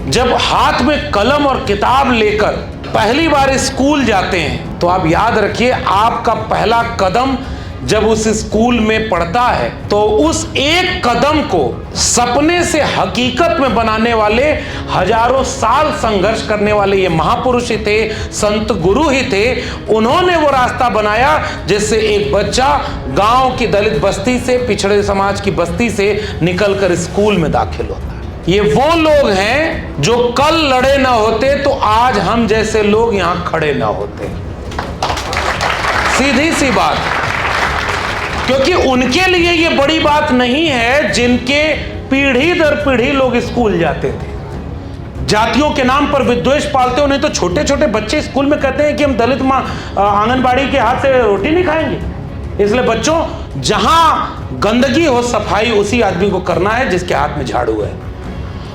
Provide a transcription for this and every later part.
जब हाथ में कलम और किताब लेकर पहली बार स्कूल जाते हैं तो आप याद रखिए, आपका पहला कदम जब उस स्कूल में पड़ता है तो उस एक कदम को सपने से हकीकत में बनाने वाले हजारों साल संघर्ष करने वाले ये महापुरुष ही थे, संत गुरु ही थे। उन्होंने वो रास्ता बनाया जिससे एक बच्चा गांव की दलित बस्ती से, पिछड़े समाज की बस्ती से निकलकर स्कूल में दाखिल होता है। ये वो लोग हैं जो कल लड़े ना होते तो आज हम जैसे लोग यहां खड़े ना होते। सीधी सी बात, क्योंकि उनके लिए ये बड़ी बात नहीं है जिनके पीढ़ी दर पीढ़ी लोग स्कूल जाते थे। जातियों के नाम पर विद्वेष पालते, उन्हें तो छोटे छोटे बच्चे स्कूल में कहते हैं कि हम दलित माँ आंगनबाड़ी के हाथ से रोटी नहीं खाएंगे। इसलिए बच्चों, जहां गंदगी हो सफाई उसी आदमी को करना है जिसके हाथ में झाड़ू है,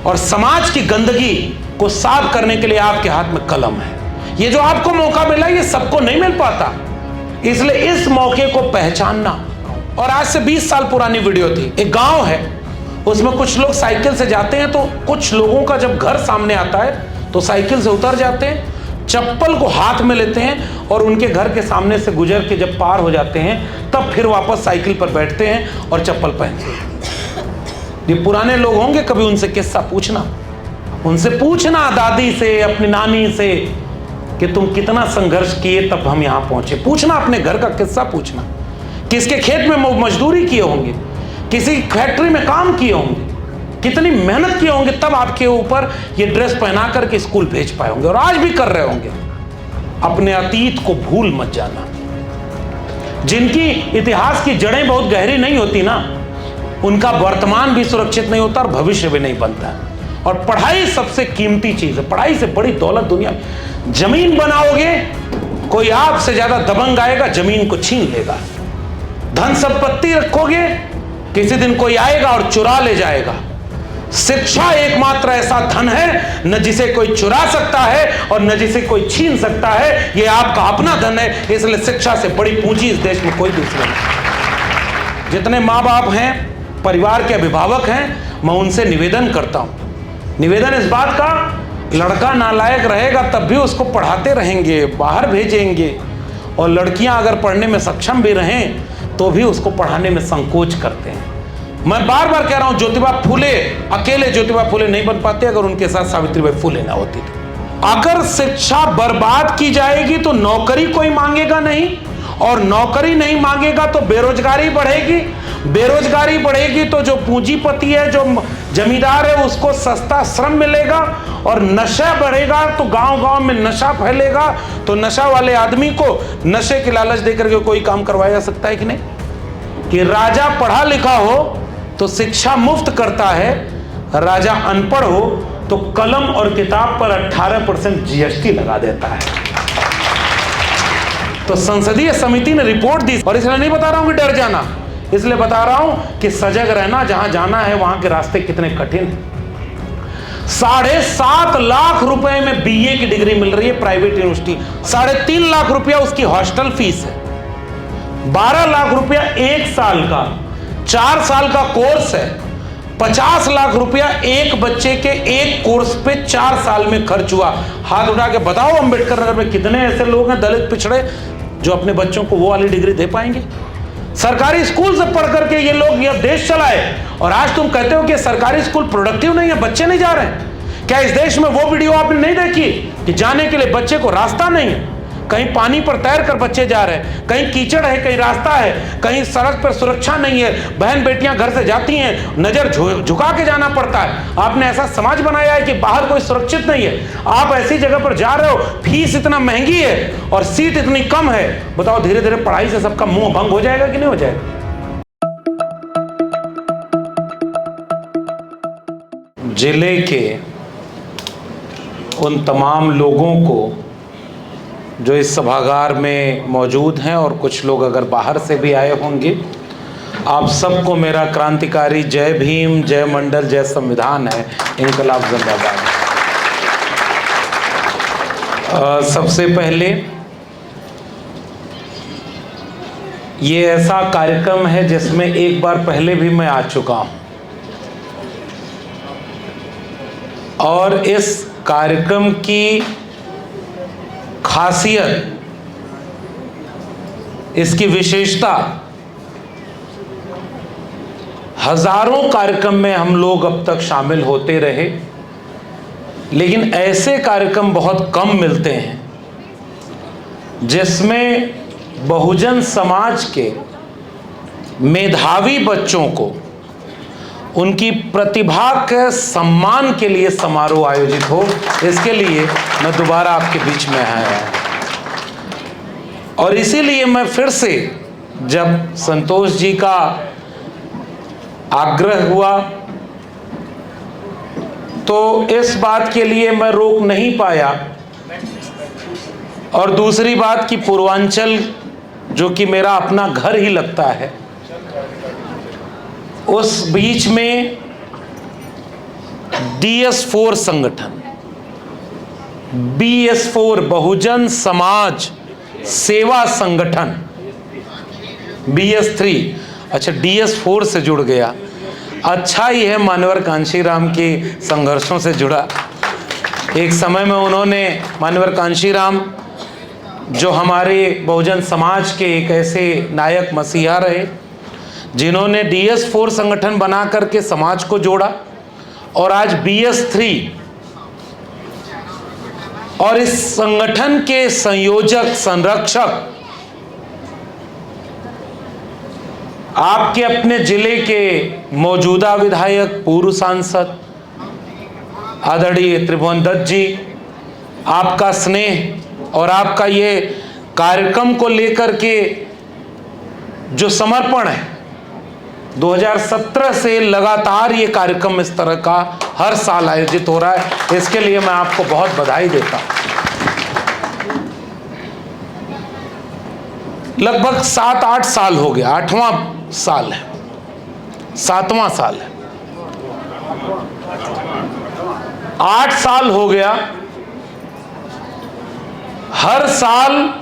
और समाज की गंदगी को साफ करने के लिए आपके हाथ में कलम है। ये जो आपको मौका मिला ये सबको नहीं मिल पाता, इसलिए इस मौके को पहचानना। और आज से 20 साल पुरानी वीडियो थी। एक गांव है, उसमें कुछ लोग साइकिल से जाते हैं, तो कुछ लोगों का जब घर सामने आता है तो साइकिल से उतर जाते हैं, चप्पल को हाथ में लेते हैं और उनके घर के सामने से गुजर के जब पार हो जाते हैं तब फिर वापस साइकिल पर बैठते हैं और चप्पल पहनते हैं। ये पुराने लोग होंगे, कभी उनसे किस्सा पूछना, उनसे पूछना दादी से, अपनी नानी से, कि तुम कितना संघर्ष किए तब हम यहां पहुंचे। पूछना, अपने घर का किस्सा पूछना, किसके खेत में मजदूरी किए होंगे, किसी फैक्ट्री में काम किए होंगे, कितनी मेहनत किए होंगे, तब आपके ऊपर ये ड्रेस पहना करके स्कूल भेज पाए होंगे, और आज भी कर रहे होंगे। अपने अतीत को भूल मत जाना। जिनकी इतिहास की जड़ें बहुत गहरी नहीं होती ना, उनका वर्तमान भी सुरक्षित नहीं होता और भविष्य भी नहीं बनता। और पढ़ाई सबसे कीमती चीज है, पढ़ाई से बड़ी दौलत दुनिया में। जमीन बनाओगे, कोई आपसे ज्यादा दबंग आएगा, जमीन को छीन लेगा। धन संपत्ति रखोगे, किसी दिन कोई आएगा और चुरा ले जाएगा। शिक्षा एकमात्र ऐसा धन है न जिसे कोई चुरा सकता है और न जिसे कोई छीन सकता है। यह आपका अपना धन है, इसलिए शिक्षा से बड़ी पूंजी इस देश में कोई दूसरी नहीं। जितने माँ बाप हैं, परिवार के अभिभावक हैं, मैं उनसे निवेदन करता हूं। निवेदन इस बात का, लड़का नालायक रहेगा तब भी उसको पढ़ाते रहेंगे, बाहर भेजेंगे, और लड़कियां अगर पढ़ने में सक्षम भी रहें तो भी उसको पढ़ाने में संकोच करते हैं। मैं बार बार कह रहा हूं, ज्योतिबा फूले, अकेले ज्योतिबा फूले नहीं बन पाते अगर उनके साथ सावित्रीबाई फूले ना होती थी। अगर शिक्षा बर्बाद की जाएगी तो नौकरी कोई मांगेगा नहीं, और नौकरी नहीं मांगेगा तो बेरोजगारी बढ़ेगी, बेरोजगारी बढ़ेगी तो जो पूंजीपति है, जो जमींदार है, उसको सस्ता श्रम मिलेगा, और नशा बढ़ेगा तो गांव गांव में नशा फैलेगा। तो नशा वाले आदमी को नशे की लालच देकर के कोई काम करवाया जा सकता है कि नहीं? कि राजा पढ़ा लिखा हो तो शिक्षा मुफ्त करता है, राजा अनपढ़ हो तो कलम और किताब पर 18% जीएसटी लगा देता है। तो संसदीय समिति ने रिपोर्ट दी, और इसलिए नहीं बता रहा हूं कि डर जाना, इसलिए बता रहा हूं कि सजग रहना, जहां जाना है वहां के रास्ते कितने कठिन हैं। 7.5 लाख रुपए में बीए की डिग्री मिल रही है प्राइवेट यूनिवर्सिटी, 3.5 लाख रुपया उसकी हॉस्टल फीस है, 12 लाख रुपया 1 साल का, 4 साल का कोर्स है, 50 लाख रुपया एक बच्चे के एक कोर्स पे 4 साल में खर्च हुआ। हाथ उठा के बताओ अंबेडकर नगर में कितने ऐसे लोग हैं दलित पिछड़े जो अपने बच्चों को वो वाली डिग्री दे पाएंगे? सरकारी स्कूल से पढ़ करके ये लोग यह देश चलाए, और आज तुम कहते हो कि सरकारी स्कूल प्रोडक्टिव नहीं है, बच्चे नहीं जा रहे हैं। क्या इस देश में वो वीडियो आपने नहीं देखी कि जाने के लिए बच्चे को रास्ता नहीं है? कहीं पानी पर तैर कर बच्चे जा रहे हैं, कहीं कीचड़ है, कहीं रास्ता है, कहीं सड़क पर सुरक्षा नहीं है, बहन बेटियां घर से जाती हैं, नजर झुका के जाना पड़ता है। आपने ऐसा समाज बनाया है कि बाहर कोई सुरक्षित नहीं है। आप ऐसी जगह पर जा रहे हो, फीस इतना महंगी है और सीट इतनी कम है। बताओ, धीरे धीरे पढ़ाई से सबका मुंह भंग हो जाएगा कि नहीं हो जाएगा? जिले के उन तमाम लोगों को जो इस सभागार में मौजूद हैं, और कुछ लोग अगर बाहर से भी आए होंगे, आप सबको मेरा क्रांतिकारी जय भीम, जय मंडल, जय संविधान है। इनकलाब जिंदाबाद। सबसे पहले ये ऐसा कार्यक्रम है जिसमें एक बार पहले भी मैं आ चुका हूं, और इस कार्यक्रम की खासियत, इसकी विशेषता, हजारों कार्यक्रम में हम लोग अब तक शामिल होते रहे, लेकिन ऐसे कार्यक्रम बहुत कम मिलते हैं जिसमें बहुजन समाज के मेधावी बच्चों को उनकी प्रतिभा के सम्मान के लिए समारोह आयोजित हो। इसके लिए मैं दोबारा आपके बीच में आया और इसीलिए मैं फिर से, जब संतोष जी का आग्रह हुआ तो इस बात के लिए मैं रोक नहीं पाया। और दूसरी बात कि पूर्वांचल, जो कि मेरा अपना घर ही लगता है, उस बीच में DS4 संगठन, BS4 बहुजन समाज सेवा संगठन, BS3, अच्छा DS4 से जुड़ गया। अच्छा ही है मान्यवर कांशीराम के संघर्षों से जुड़ा। एक समय में उन्होंने, मान्यवर कांशीराम जो हमारे बहुजन समाज के एक ऐसे नायक मसीहा रहे जिन्होंने DS4 संगठन बना करके समाज को जोड़ा, और आज BS3, और इस संगठन के संयोजक, संरक्षक आपके अपने जिले के मौजूदा विधायक, पूर्व सांसद आदरणीय त्रिभुवन दत्त जी, आपका स्नेह और आपका ये कार्यक्रम को लेकर के जो समर्पण है, 2017 से लगातार ये कार्यक्रम इस तरह का हर साल आयोजित हो रहा है, इसके लिए मैं आपको बहुत बधाई देता हूं। लगभग 7-8 साल हो गया, 8वां साल है, 7वां साल है, 8 साल हो गया। हर साल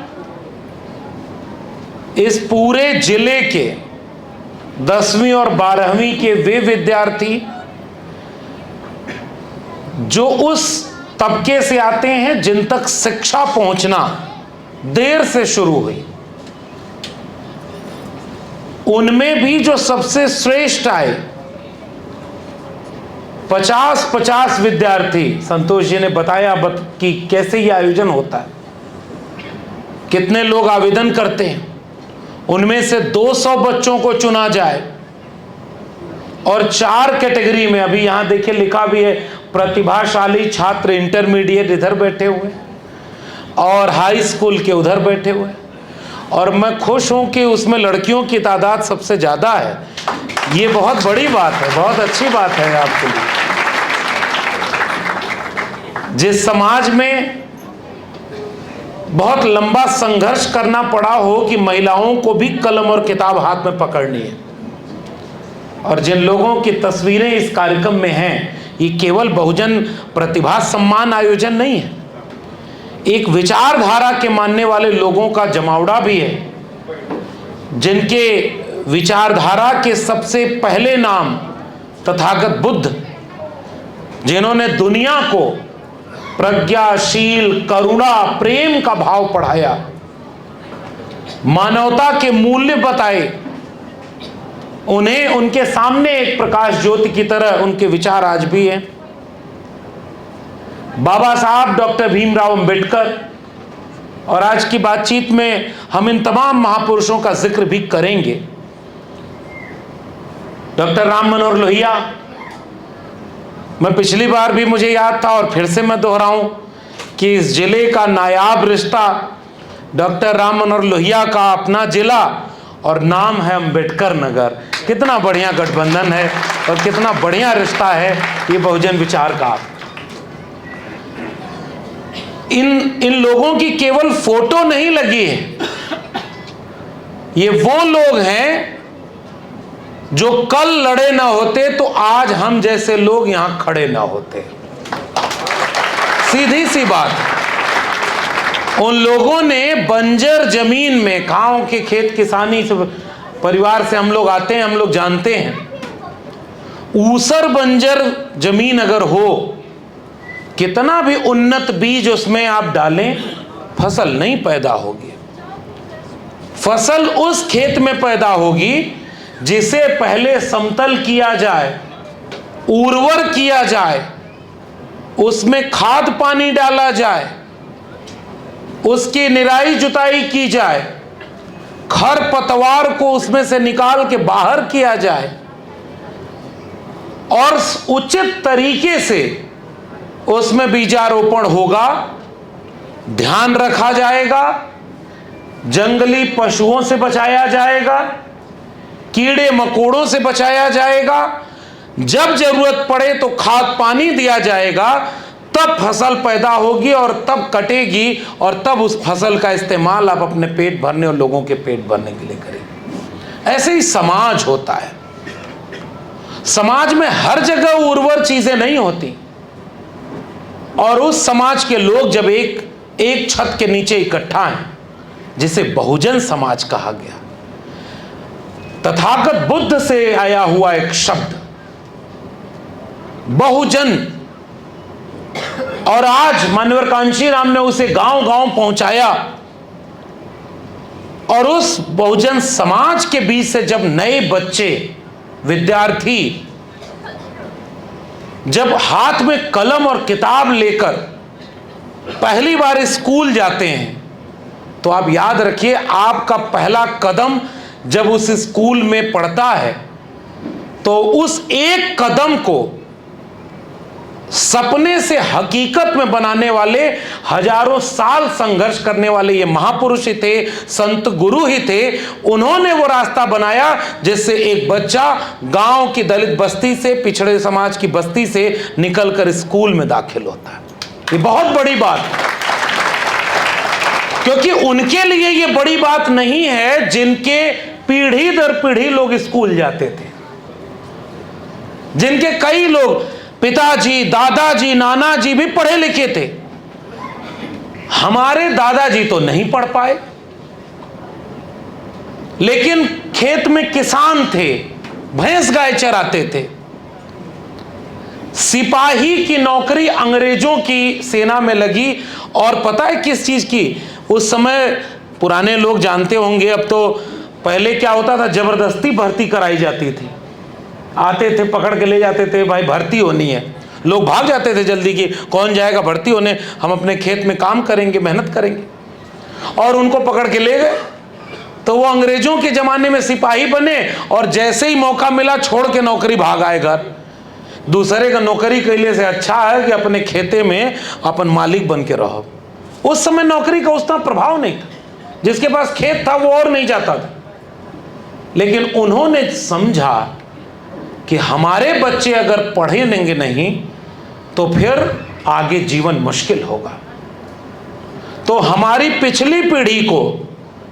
इस पूरे जिले के 10वीं और 12वीं के वे विद्यार्थी जो उस तबके से आते हैं जिन तक शिक्षा पहुंचना देर से शुरू हुई, उनमें भी जो सबसे श्रेष्ठ आए 50-50 विद्यार्थी, संतोष जी ने बताया कि कैसे ये आयोजन होता है, कितने लोग आवेदन करते हैं, उनमें से 200 बच्चों को चुना जाए और 4 कैटेगरी में, अभी यहां देखिए लिखा भी है, प्रतिभाशाली छात्र, इंटरमीडिएट इधर बैठे हुए और हाई स्कूल के उधर बैठे हुए, और मैं खुश हूं कि उसमें लड़कियों की तादाद सबसे ज्यादा है। ये बहुत बड़ी बात है, बहुत अच्छी बात है आपके लिए। जिस समाज में बहुत लंबा संघर्ष करना पड़ा हो कि महिलाओं को भी कलम और किताब हाथ में पकड़नी है, और जिन लोगों की तस्वीरें इस कार्यक्रम में हैं, ये केवल बहुजन प्रतिभा सम्मान आयोजन नहीं है, एक विचारधारा के मानने वाले लोगों का जमावड़ा भी है, जिनके विचारधारा के सबसे पहले नाम तथागत बुद्ध, जिन्होंने दुनिया को प्रज्ञाशील, करुणा, प्रेम का भाव पढ़ाया, मानवता के मूल्य बताए, उन्हें उनके सामने एक प्रकाश ज्योति की तरह उनके विचार आज भी हैं। बाबा साहब डॉक्टर भीमराव अंबेडकर, और आज की बातचीत में हम इन तमाम महापुरुषों का जिक्र भी करेंगे। डॉक्टर राम मनोहर लोहिया, मैं पिछली बार भी मुझे याद था और फिर से मैं दोहराऊं कि इस जिले का नायाब रिश्ता, डॉक्टर राम मनोहर लोहिया का अपना जिला और नाम है अंबेडकर नगर। कितना बढ़िया गठबंधन है और कितना बढ़िया रिश्ता है ये बहुजन विचार का। इन लोगों की केवल फोटो नहीं लगी है, ये वो लोग हैं जो कल लड़े ना होते तो आज हम जैसे लोग यहां खड़े ना होते। सीधी सी बात, उन लोगों ने बंजर जमीन में, गांव के खेत किसानी से परिवार से हम लोग आते हैं, हम लोग जानते हैं, ऊसर बंजर जमीन अगर हो कितना भी उन्नत बीज उसमें आप डालें, फसल नहीं पैदा होगी। फसल उस खेत में पैदा होगी जिसे पहले समतल किया जाए, उर्वर किया जाए, उसमें खाद पानी डाला जाए, उसकी निराई जुताई की जाए, खर पतवार को उसमें से निकाल के बाहर किया जाए और उचित तरीके से उसमें बीजारोपण होगा, ध्यान रखा जाएगा, जंगली पशुओं से बचाया जाएगा, कीड़े मकोड़ों से बचाया जाएगा, जब जरूरत पड़े तो खाद पानी दिया जाएगा, तब फसल पैदा होगी और तब कटेगी और तब उस फसल का इस्तेमाल आप अपने पेट भरने और लोगों के पेट भरने के लिए करेंगे। ऐसे ही समाज होता है। समाज में हर जगह उर्वर चीजें नहीं होती और उस समाज के लोग जब एक छत के नीचे इकट्ठा हैं, जिसे बहुजन समाज कहा गया, तथागत बुद्ध से आया हुआ एक शब्द बहुजन, और आज माननीय कांशीराम ने उसे गांव गांव पहुंचाया और उस बहुजन समाज के बीच से जब नए बच्चे, विद्यार्थी जब हाथ में कलम और किताब लेकर पहली बार स्कूल जाते हैं, तो आप याद रखिए आपका पहला कदम जब उस स्कूल में पड़ता है तो उस एक कदम को सपने से हकीकत में बनाने वाले हजारों साल संघर्ष करने वाले ये महापुरुष ही थे, संत गुरु ही थे। उन्होंने वो रास्ता बनाया जिससे एक बच्चा गांव की दलित बस्ती से, पिछड़े समाज की बस्ती से निकलकर स्कूल में दाखिल होता है। ये बहुत बड़ी बात है, क्योंकि उनके लिए ये बड़ी बात नहीं है जिनके पीढ़ी दर पीढ़ी लोग स्कूल जाते थे, जिनके कई लोग पिताजी, दादाजी, नानाजी भी पढ़े लिखे थे। हमारे दादाजी तो नहीं पढ़ पाए, लेकिन खेत में किसान थे, भैंस गाय चराते थे। सिपाही की नौकरी अंग्रेजों की सेना में लगी, और पता है किस चीज की? उस समय पुराने लोग जानते होंगे, अब तो पहले क्या होता था, जबरदस्ती भर्ती कराई जाती थी। आते थे, पकड़ के ले जाते थे, भाई भर्ती होनी है। लोग भाग जाते थे जल्दी कि कौन जाएगा भर्ती होने, हम अपने खेत में काम करेंगे, मेहनत करेंगे। और उनको पकड़ के ले गए तो वो अंग्रेजों के जमाने में सिपाही बने, और जैसे ही मौका मिला छोड़ के नौकरी भाग आए घर। दूसरे का नौकरी कैले से अच्छा है कि अपने खेते में अपन मालिक बन के रहो। उस समय नौकरी का उतना प्रभाव नहीं था, जिसके पास खेत था वो और नहीं जाता था। लेकिन उन्होंने समझा कि हमारे बच्चे अगर पढ़े लेंगे नहीं तो फिर आगे जीवन मुश्किल होगा। तो हमारी पिछली पीढ़ी को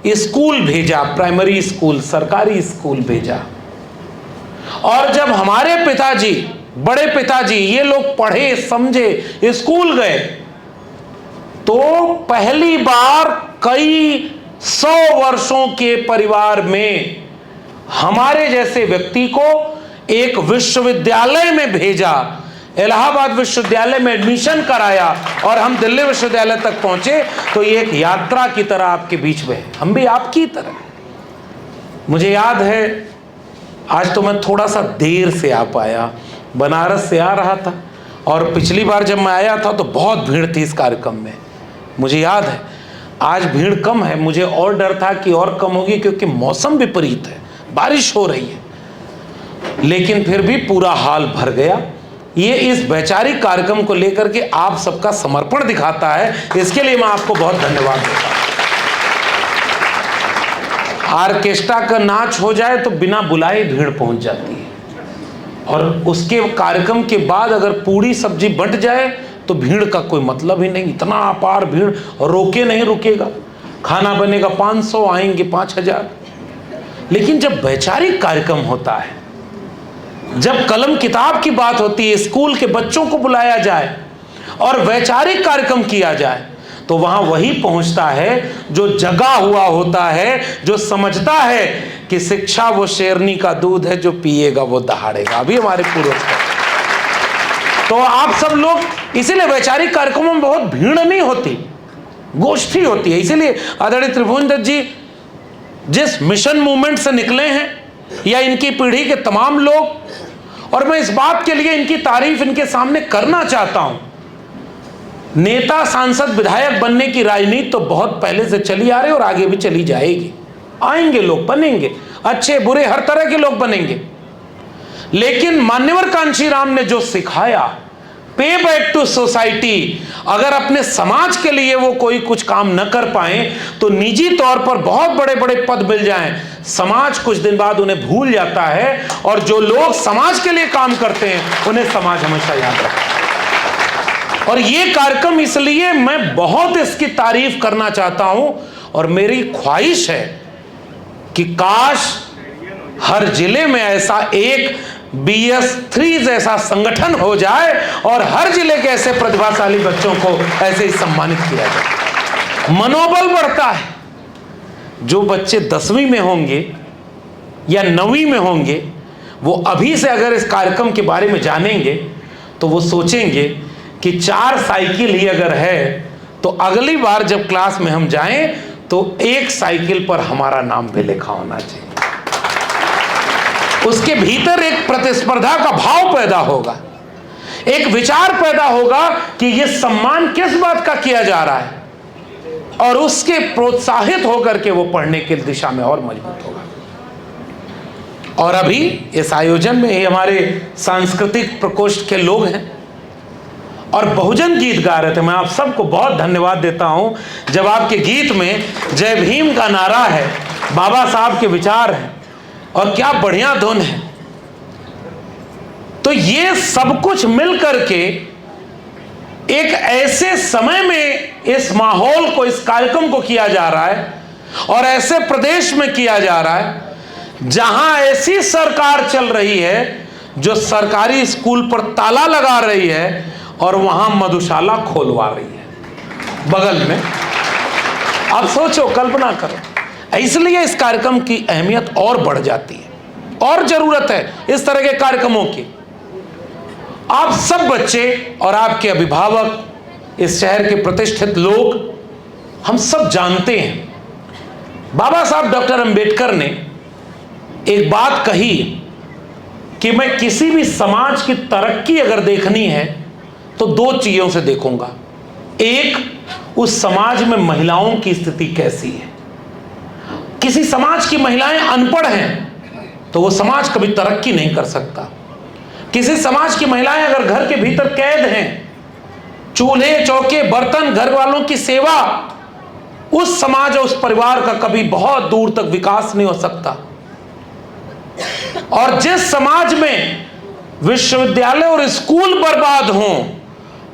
स्कूल भेजा, प्राइमरी स्कूल, सरकारी स्कूल भेजा। और जब हमारे पिताजी, बड़े पिताजी, ये लोग पढ़े समझे, स्कूल गए, तो पहली बार कई 100 वर्षों के परिवार में हमारे जैसे व्यक्ति को एक विश्वविद्यालय में भेजा, इलाहाबाद विश्वविद्यालय में एडमिशन कराया, और हम दिल्ली विश्वविद्यालय तक पहुंचे। तो ये एक यात्रा की तरह आपके बीच में है, हम भी आपकी तरह। मुझे याद है, आज तो मैं थोड़ा सा देर से आ पाया, बनारस से आ रहा था, और पिछली बार जब मैं आया था तो बहुत भीड़ थी इस कार्यक्रम में। मुझे याद है आज भीड़ कम है, मुझे और डर था कि और कम होगी, क्योंकि मौसम विपरीत है, बारिश हो रही है। लेकिन फिर भी पूरा हाल भर गया। ये इस वैचारिक कार्यक्रम को लेकर के आप सबका समर्पण दिखाता है, इसके लिए मैं आपको बहुत धन्यवाद देता हूं। ऑर्केस्ट्रा का नाच हो जाए तो बिना बुलाए भीड़ पहुंच जाती है, और उसके कार्यक्रम के बाद अगर पूरी सब्जी बंट जाए तो भीड़ का कोई मतलब ही नहीं। इतना अपार भीड़, रोके नहीं रुकेगा। खाना बनेगा 500, आएंगे 5000। लेकिन जब वैचारिक कार्यक्रम होता है, जब कलम किताब की बात होती है, स्कूल के बच्चों को बुलाया जाए और वैचारिक कार्यक्रम किया जाए, तो वहां वही पहुंचता है जो जगा हुआ होता है, जो समझता है कि शिक्षा वो शेरनी का दूध है, जो पिएगा वो दहाड़ेगा। अभी हमारे पूर्वज तो आप सब लोग, इसीलिए वैचारिक कार्यक्रमों में बहुत भीड़ नहीं होती, गोष्ठी होती है। इसीलिए आदरणीय त्रिभुवन दत्त जी जिस मिशन मूवमेंट से निकले हैं, या इनकी पीढ़ी के तमाम लोग, और मैं इस बात के लिए इनकी तारीफ इनके सामने करना चाहता हूं, नेता सांसद विधायक बनने की राजनीति तो बहुत पहले से चली आ रही और आगे भी चली जाएगी। आएंगे लोग, बनेंगे, अच्छे बुरे हर तरह के लोग बनेंगे, लेकिन मान्यवर कांशीराम ने जो सिखाया, पे बैक टू सोसाइटी, अगर अपने समाज के लिए वो कोई कुछ काम न कर पाए तो निजी तौर पर बहुत बड़े बड़े पद मिल जाएं, समाज कुछ दिन बाद उन्हें भूल जाता है, और जो लोग समाज के लिए काम करते हैं उन्हें समाज हमेशा याद रखता है। और ये कार्यक्रम इसलिए मैं बहुत इसकी तारीफ करना चाहता हूं, और मेरी ख्वाहिश है कि काश हर जिले में ऐसा एक BS3 जैसा संगठन हो जाए और हर जिले के ऐसे प्रतिभाशाली बच्चों को ऐसे ही सम्मानित किया जाए। मनोबल बढ़ता है। जो बच्चे 10वीं में होंगे या 9वीं में होंगे, वो अभी से अगर इस कार्यक्रम के बारे में जानेंगे तो वो सोचेंगे कि 4 साइकिल ही अगर है तो अगली बार जब क्लास में हम जाएं तो 1 साइकिल पर हमारा नाम भी लिखा होना चाहिए। उसके भीतर एक प्रतिस्पर्धा का भाव पैदा होगा, एक विचार पैदा होगा कि यह सम्मान किस बात का किया जा रहा है, और उसके प्रोत्साहित होकर के वो पढ़ने की दिशा में और मजबूत होगा। और अभी इस आयोजन में ही हमारे सांस्कृतिक प्रकोष्ठ के लोग हैं और बहुजन गीत गा रहे थे। मैं आप सबको बहुत धन्यवाद देता हूं, जब आपके गीत में जय भीम का नारा है, बाबा साहब के विचार हैं, और क्या बढ़िया धुन है। तो ये सब कुछ मिलकर के एक ऐसे समय में इस माहौल को, इस कार्यक्रम को किया जा रहा है, और ऐसे प्रदेश में किया जा रहा है जहां ऐसी सरकार चल रही है जो सरकारी स्कूल पर ताला लगा रही है और वहां मधुशाला खोलवा रही है बगल में। आप सोचो, कल्पना करो। इसलिए इस कार्यक्रम की अहमियत और बढ़ जाती है, और जरूरत है इस तरह के कार्यक्रमों की। आप सब बच्चे और आपके अभिभावक, इस शहर के प्रतिष्ठित लोग, हम सब जानते हैं बाबा साहब डॉक्टर अंबेडकर ने एक बात कही कि मैं किसी भी समाज की तरक्की अगर देखनी है तो 2 चीजों से देखूंगा। एक, उस समाज में महिलाओं की स्थिति कैसी है। किसी समाज की महिलाएं अनपढ़ हैं तो वो समाज कभी तरक्की नहीं कर सकता। किसी समाज की महिलाएं अगर घर के भीतर कैद हैं, चूल्हे चौके बर्तन घर वालों की सेवा, उस समाज और उस परिवार का कभी बहुत दूर तक विकास नहीं हो सकता। और जिस समाज में विश्वविद्यालय और स्कूल बर्बाद हों,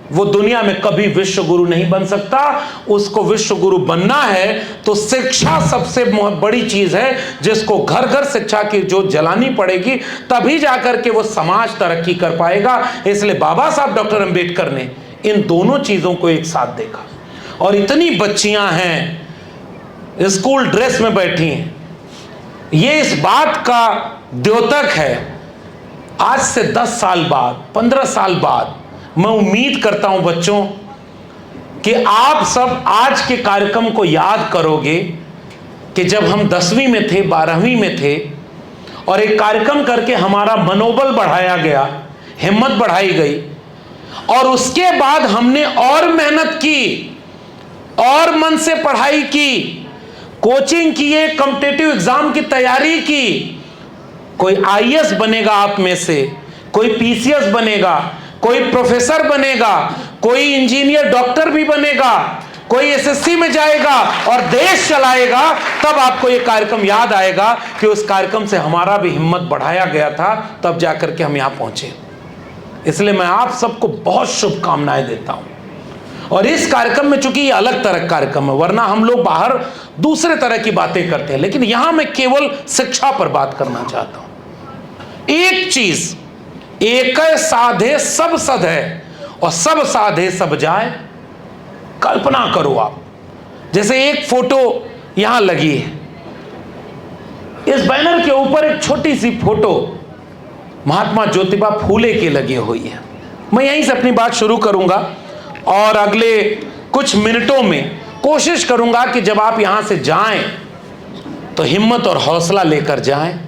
वो दुनिया में कभी विश्व गुरु नहीं बन सकता। उसको विश्व गुरु बनना है तो शिक्षा सबसे बड़ी चीज है, जिसको घर घर शिक्षा की जो जलानी पड़ेगी, तभी जाकर के वो समाज तरक्की कर पाएगा। इसलिए बाबा साहब डॉक्टर अंबेडकर ने इन दोनों चीजों को एक साथ देखा। और इतनी बच्चियां हैं स्कूल ड्रेस में बैठी हैं, ये इस बात का द्योतक है। आज से 10 साल बाद, 15 साल बाद मैं उम्मीद करता हूं बच्चों कि आप सब आज के कार्यक्रम को याद करोगे कि जब हम 10वीं में थे, 12वीं में थे, और एक कार्यक्रम करके हमारा मनोबल बढ़ाया गया, हिम्मत बढ़ाई गई, और उसके बाद हमने और मेहनत की और मन से पढ़ाई की, कोचिंग किए, कॉम्पिटिटिव एग्जाम की तैयारी की। कोई आईएएस बनेगा आप में से, कोई पीसीएस बनेगा, कोई प्रोफेसर बनेगा, कोई इंजीनियर डॉक्टर भी बनेगा, कोई एसएससी में जाएगा और देश चलाएगा। तब आपको यह कार्यक्रम याद आएगा कि उस कार्यक्रम से हमारा भी हिम्मत बढ़ाया गया था, तब जाकर के हम यहां पहुंचे। इसलिए मैं आप सबको बहुत शुभकामनाएं देता हूं। और इस कार्यक्रम में चूंकि ये अलग तरह का कार्यक्रम है, वरना हम लोग बाहर दूसरे तरह की बातें करते हैं, लेकिन यहां मैं केवल शिक्षा पर बात करना चाहता हूं। एक चीज, एक साधे सब सद है और सब साधे सब जाए। कल्पना करो आप, जैसे एक फोटो यहां लगी है, इस बैनर के ऊपर एक छोटी सी फोटो महात्मा ज्योतिबा फूले की लगी हुई है। मैं यहीं से अपनी बात शुरू करूंगा और अगले कुछ मिनटों में कोशिश करूंगा कि जब आप यहां से जाएं तो हिम्मत और हौसला लेकर जाएं,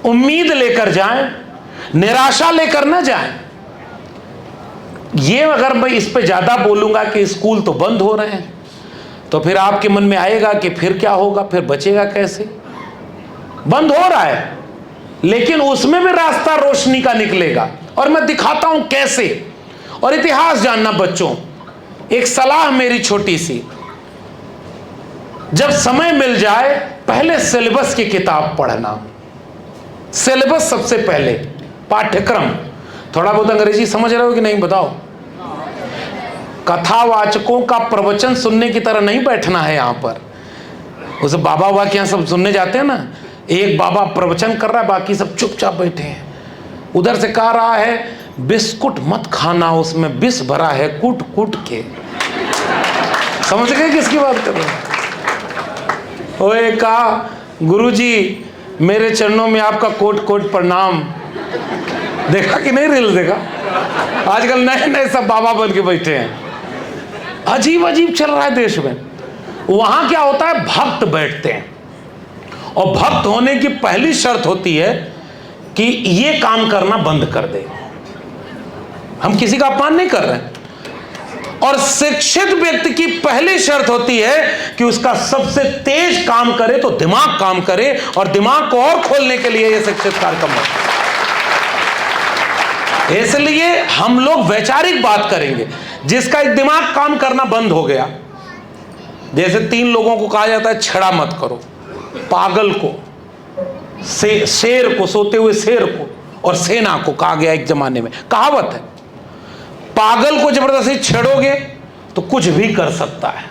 उम्मीद लेकर जाएं, निराशा लेकर न जाएं। ये अगर मैं इस पे ज्यादा बोलूंगा कि स्कूल तो बंद हो रहे हैं, तो फिर आपके मन में आएगा कि फिर क्या होगा, फिर बचेगा कैसे। बंद हो रहा है लेकिन उसमें भी रास्ता रोशनी का निकलेगा, और मैं दिखाता हूं कैसे। और इतिहास जानना बच्चों, एक सलाह मेरी छोटी सी, जब समय मिल जाए पहले सिलेबस की किताब पढ़ना। सिलेबस सबसे पहले, पाठ्यक्रम। थोड़ा बहुत अंग्रेजी समझ रहे हो कि नहीं बताओ? कथावाचकों का प्रवचन सुनने की तरह नहीं बैठना है यहां पर। उसे बाबा के यहां सब सुनने जाते हैं ना, एक बाबा प्रवचन कर रहा है, बाकी सब चुपचाप बैठे हैं। उधर से कह रहा है बिस्कुट मत खाना, उसमें विष भरा है कूट कूट के। समझ गए किसकी बात कर रहे हैं? ओए कहा गुरुजी मेरे चरणों में आपका कोट कोट प्रणाम। देखा कि नहीं रील देखा? आजकल नए नए सब बाबा बन के बैठे हैं। अजीब अजीब चल रहा है देश में। वहां क्या होता है, भक्त बैठते हैं, और भक्त होने की पहली शर्त होती है कि ये काम करना बंद कर दे। हम किसी का अपमान नहीं कर रहे हैं। और शिक्षित व्यक्ति की पहली शर्त होती है कि उसका सबसे तेज काम करे तो दिमाग काम करे, और दिमाग को और खोलने के लिए यह शिक्षित कार्यक्रम है। इसलिए हम लोग वैचारिक बात करेंगे। जिसका एक दिमाग काम करना बंद हो गया, जैसे 3 लोगों को कहा जाता है छेड़ा मत करो, पागल को, शेर को, सोते हुए शेर को, और सेना को कहा गया एक जमाने में। कहावत है, पागल को जबरदस्ती छेड़ोगे तो कुछ भी कर सकता है।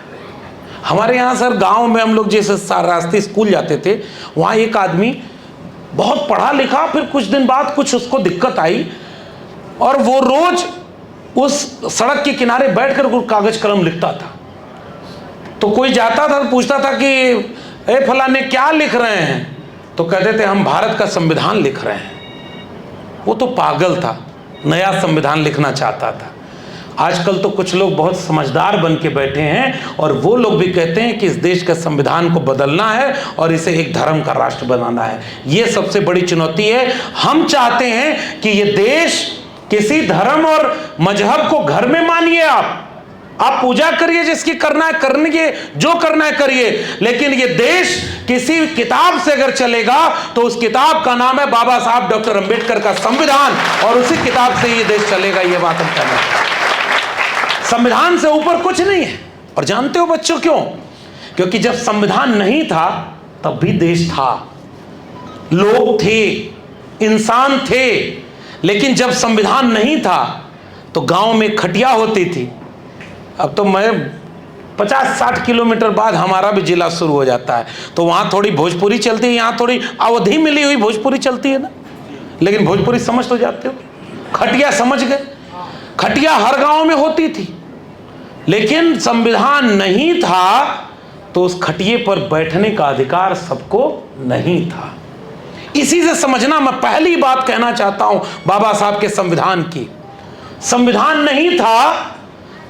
हमारे यहाँ सर गांव में हम लोग जैसे रास्ते स्कूल जाते थे, वहाँ एक आदमी बहुत पढ़ा लिखा, फिर कुछ दिन बाद कुछ उसको दिक्कत आई, और वो रोज उस सड़क के किनारे बैठकर कागज कलम लिखता था। तो कोई जाता था तो पूछता था कि ए फलाने क्या लिख रहे हैं, तो कहते थे हम भारत का संविधान लिख रहे हैं। वो तो पागल था, नया संविधान लिखना चाहता था। आजकल तो कुछ लोग बहुत समझदार बन के बैठे हैं, और वो लोग भी कहते हैं कि इस देश के संविधान को बदलना है और इसे एक धर्म का राष्ट्र बनाना है। ये सबसे बड़ी चुनौती है। हम चाहते हैं कि ये देश किसी धर्म और मजहब को घर में मानिए, आप पूजा करिए, जिसकी करना है करने की, जो करना है करिए, लेकिन ये देश किसी किताब से अगर चलेगा तो उस किताब का नाम है बाबा साहब डॉक्टर अंबेडकर का संविधान, और उसी किताब से ये देश चलेगा। ये बात हम कहना है। संविधान से ऊपर कुछ नहीं है। और जानते हो बच्चों क्यों? क्योंकि जब संविधान नहीं था तब भी देश था, लोग थे, इंसान थे। लेकिन जब संविधान नहीं था तो गांव में खटिया होती थी। अब तो मैं 50-60 किलोमीटर बाद हमारा भी जिला शुरू हो जाता है, तो वहाँ थोड़ी भोजपुरी चलती है, यहाँ थोड़ी अवधि मिली हुई भोजपुरी चलती है ना, लेकिन भोजपुरी समझ तो जाते हो। खटिया समझ गए? खटिया हर गांव में होती थी, लेकिन संविधान नहीं था तो उस खटिये पर बैठने का अधिकार सबको नहीं था। इसी से समझना, मैं पहली बात कहना चाहता हूं बाबा साहब के संविधान की। संविधान नहीं था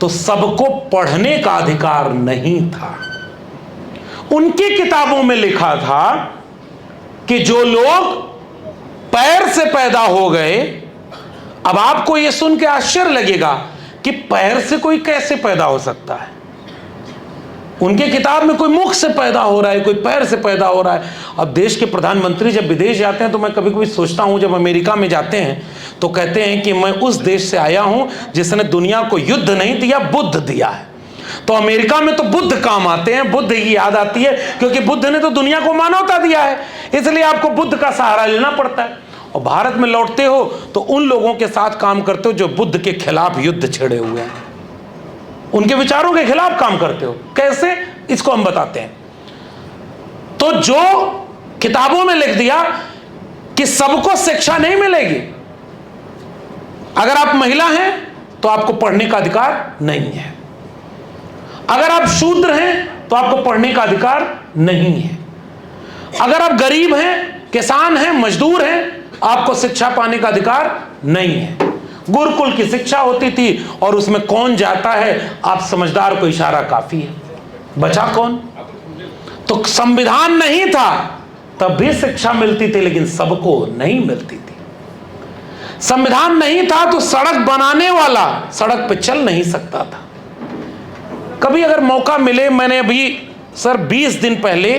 तो सबको पढ़ने का अधिकार नहीं था। उनकी किताबों में लिखा था कि जो लोग पैर से पैदा हो गए, अब आपको यह सुन के आश्चर्य लगेगा कि पैर से कोई कैसे पैदा हो सकता है। उनके किताब में कोई मुख से पैदा हो रहा है, कोई पैर से पैदा हो रहा है। अब देश के प्रधानमंत्री जब विदेश जाते हैं तो मैं कभी कभी सोचता हूं, जब अमेरिका में जाते हैं तो कहते हैं कि मैं उस देश से आया हूं जिसने दुनिया को युद्ध नहीं दिया, बुद्ध दिया है। तो अमेरिका में तो बुद्ध काम आते हैं, बुद्ध की याद आती है, क्योंकि बुद्ध ने तो दुनिया को मानवता दिया है, इसलिए आपको बुद्ध का सहारा लेना पड़ता है। और भारत में लौटते हो तो उन लोगों के साथ काम करते हो जो बुद्ध के खिलाफ युद्ध छेड़े हुए हैं, उनके विचारों के खिलाफ काम करते हो। कैसे? इसको हम बताते हैं। तो जो किताबों में लिख दिया कि सबको शिक्षा नहीं मिलेगी, अगर आप महिला हैं तो आपको पढ़ने का अधिकार नहीं है, अगर आप शूद्र हैं तो आपको पढ़ने का अधिकार नहीं है, अगर आप गरीब हैं, किसान हैं, मजदूर हैं, आपको शिक्षा पाने का अधिकार नहीं है। गुरुकुल की शिक्षा होती थी और उसमें कौन जाता है, आप समझदार को इशारा काफी है, बचा कौन। तो संविधान नहीं था तब भी शिक्षा मिलती थी, लेकिन सबको नहीं मिलती थी। संविधान नहीं था तो सड़क बनाने वाला सड़क पे चल नहीं सकता था। कभी अगर मौका मिले, मैंने अभी सर 20 दिन पहले,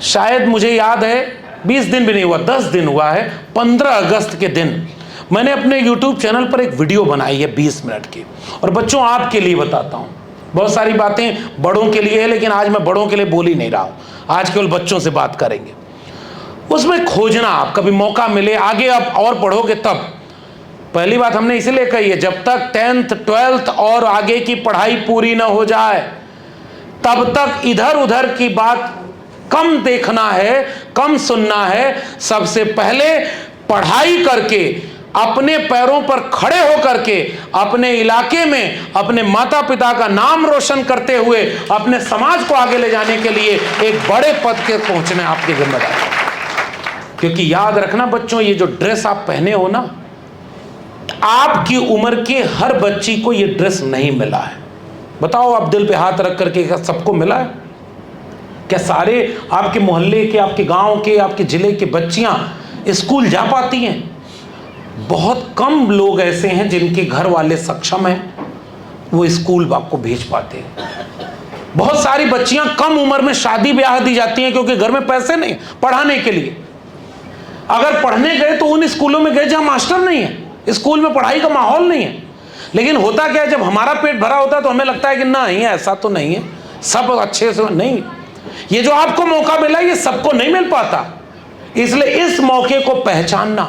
शायद मुझे याद है 20 दिन भी नहीं हुआ, 10 दिन हुआ है, 15 अगस्त के दिन मैंने अपने YouTube चैनल पर एक वीडियो बनाई है 20 मिनट की। और बच्चों आपके लिए बताता हूँ, बहुत सारी बातें बड़ों के लिए है, लेकिन आज मैं बड़ों के लिए बोल ही नहीं रहा हूँ, आज केवल बच्चों से बात करेंगे। उसमें खोजना, आप कभी मौका मिले, आगे आप और पढ़ोगे तब। पहली बात हमने इसीलिए कही है, जब तक 10th 12th और आगे की पढ़ाई पूरी ना हो जाए तब तक इधर उधर की बात कम देखना है, कम सुनना है। सबसे पहले पढ़ाई करके, अपने पैरों पर खड़े होकर के, अपने इलाके में अपने माता पिता का नाम रोशन करते हुए अपने समाज को आगे ले जाने के लिए एक बड़े पद के पहुंचना आपकी जिम्मेदारी। क्योंकि याद रखना बच्चों, ये जो ड्रेस आप पहने हो ना, आपकी उम्र के हर बच्ची को ये ड्रेस नहीं मिला है। बताओ, आप दिल पे हाथ रख करके, क्या सबको मिला है? क्या सारे आपके मोहल्ले के, आपके गांव के, आपके जिले के बच्चियां स्कूल जा पाती हैं? बहुत कम लोग ऐसे हैं जिनके घर वाले सक्षम हैं, वो स्कूल आपको भेज पाते हैं। बहुत सारी बच्चियां कम उम्र में शादी ब्याह दी जाती हैं क्योंकि घर में पैसे नहीं पढ़ाने के लिए। अगर पढ़ने गए तो उन स्कूलों में गए जहां मास्टर नहीं है, स्कूल में पढ़ाई का माहौल नहीं है। लेकिन होता क्या है, जब हमारा पेट भरा होता है तो हमें लगता है कि नहीं, ऐसा तो नहीं है, सब अच्छे से नहीं। ये जो आपको मौका मिला ये सबको नहीं मिल पाता, इसलिए इस मौके को पहचानना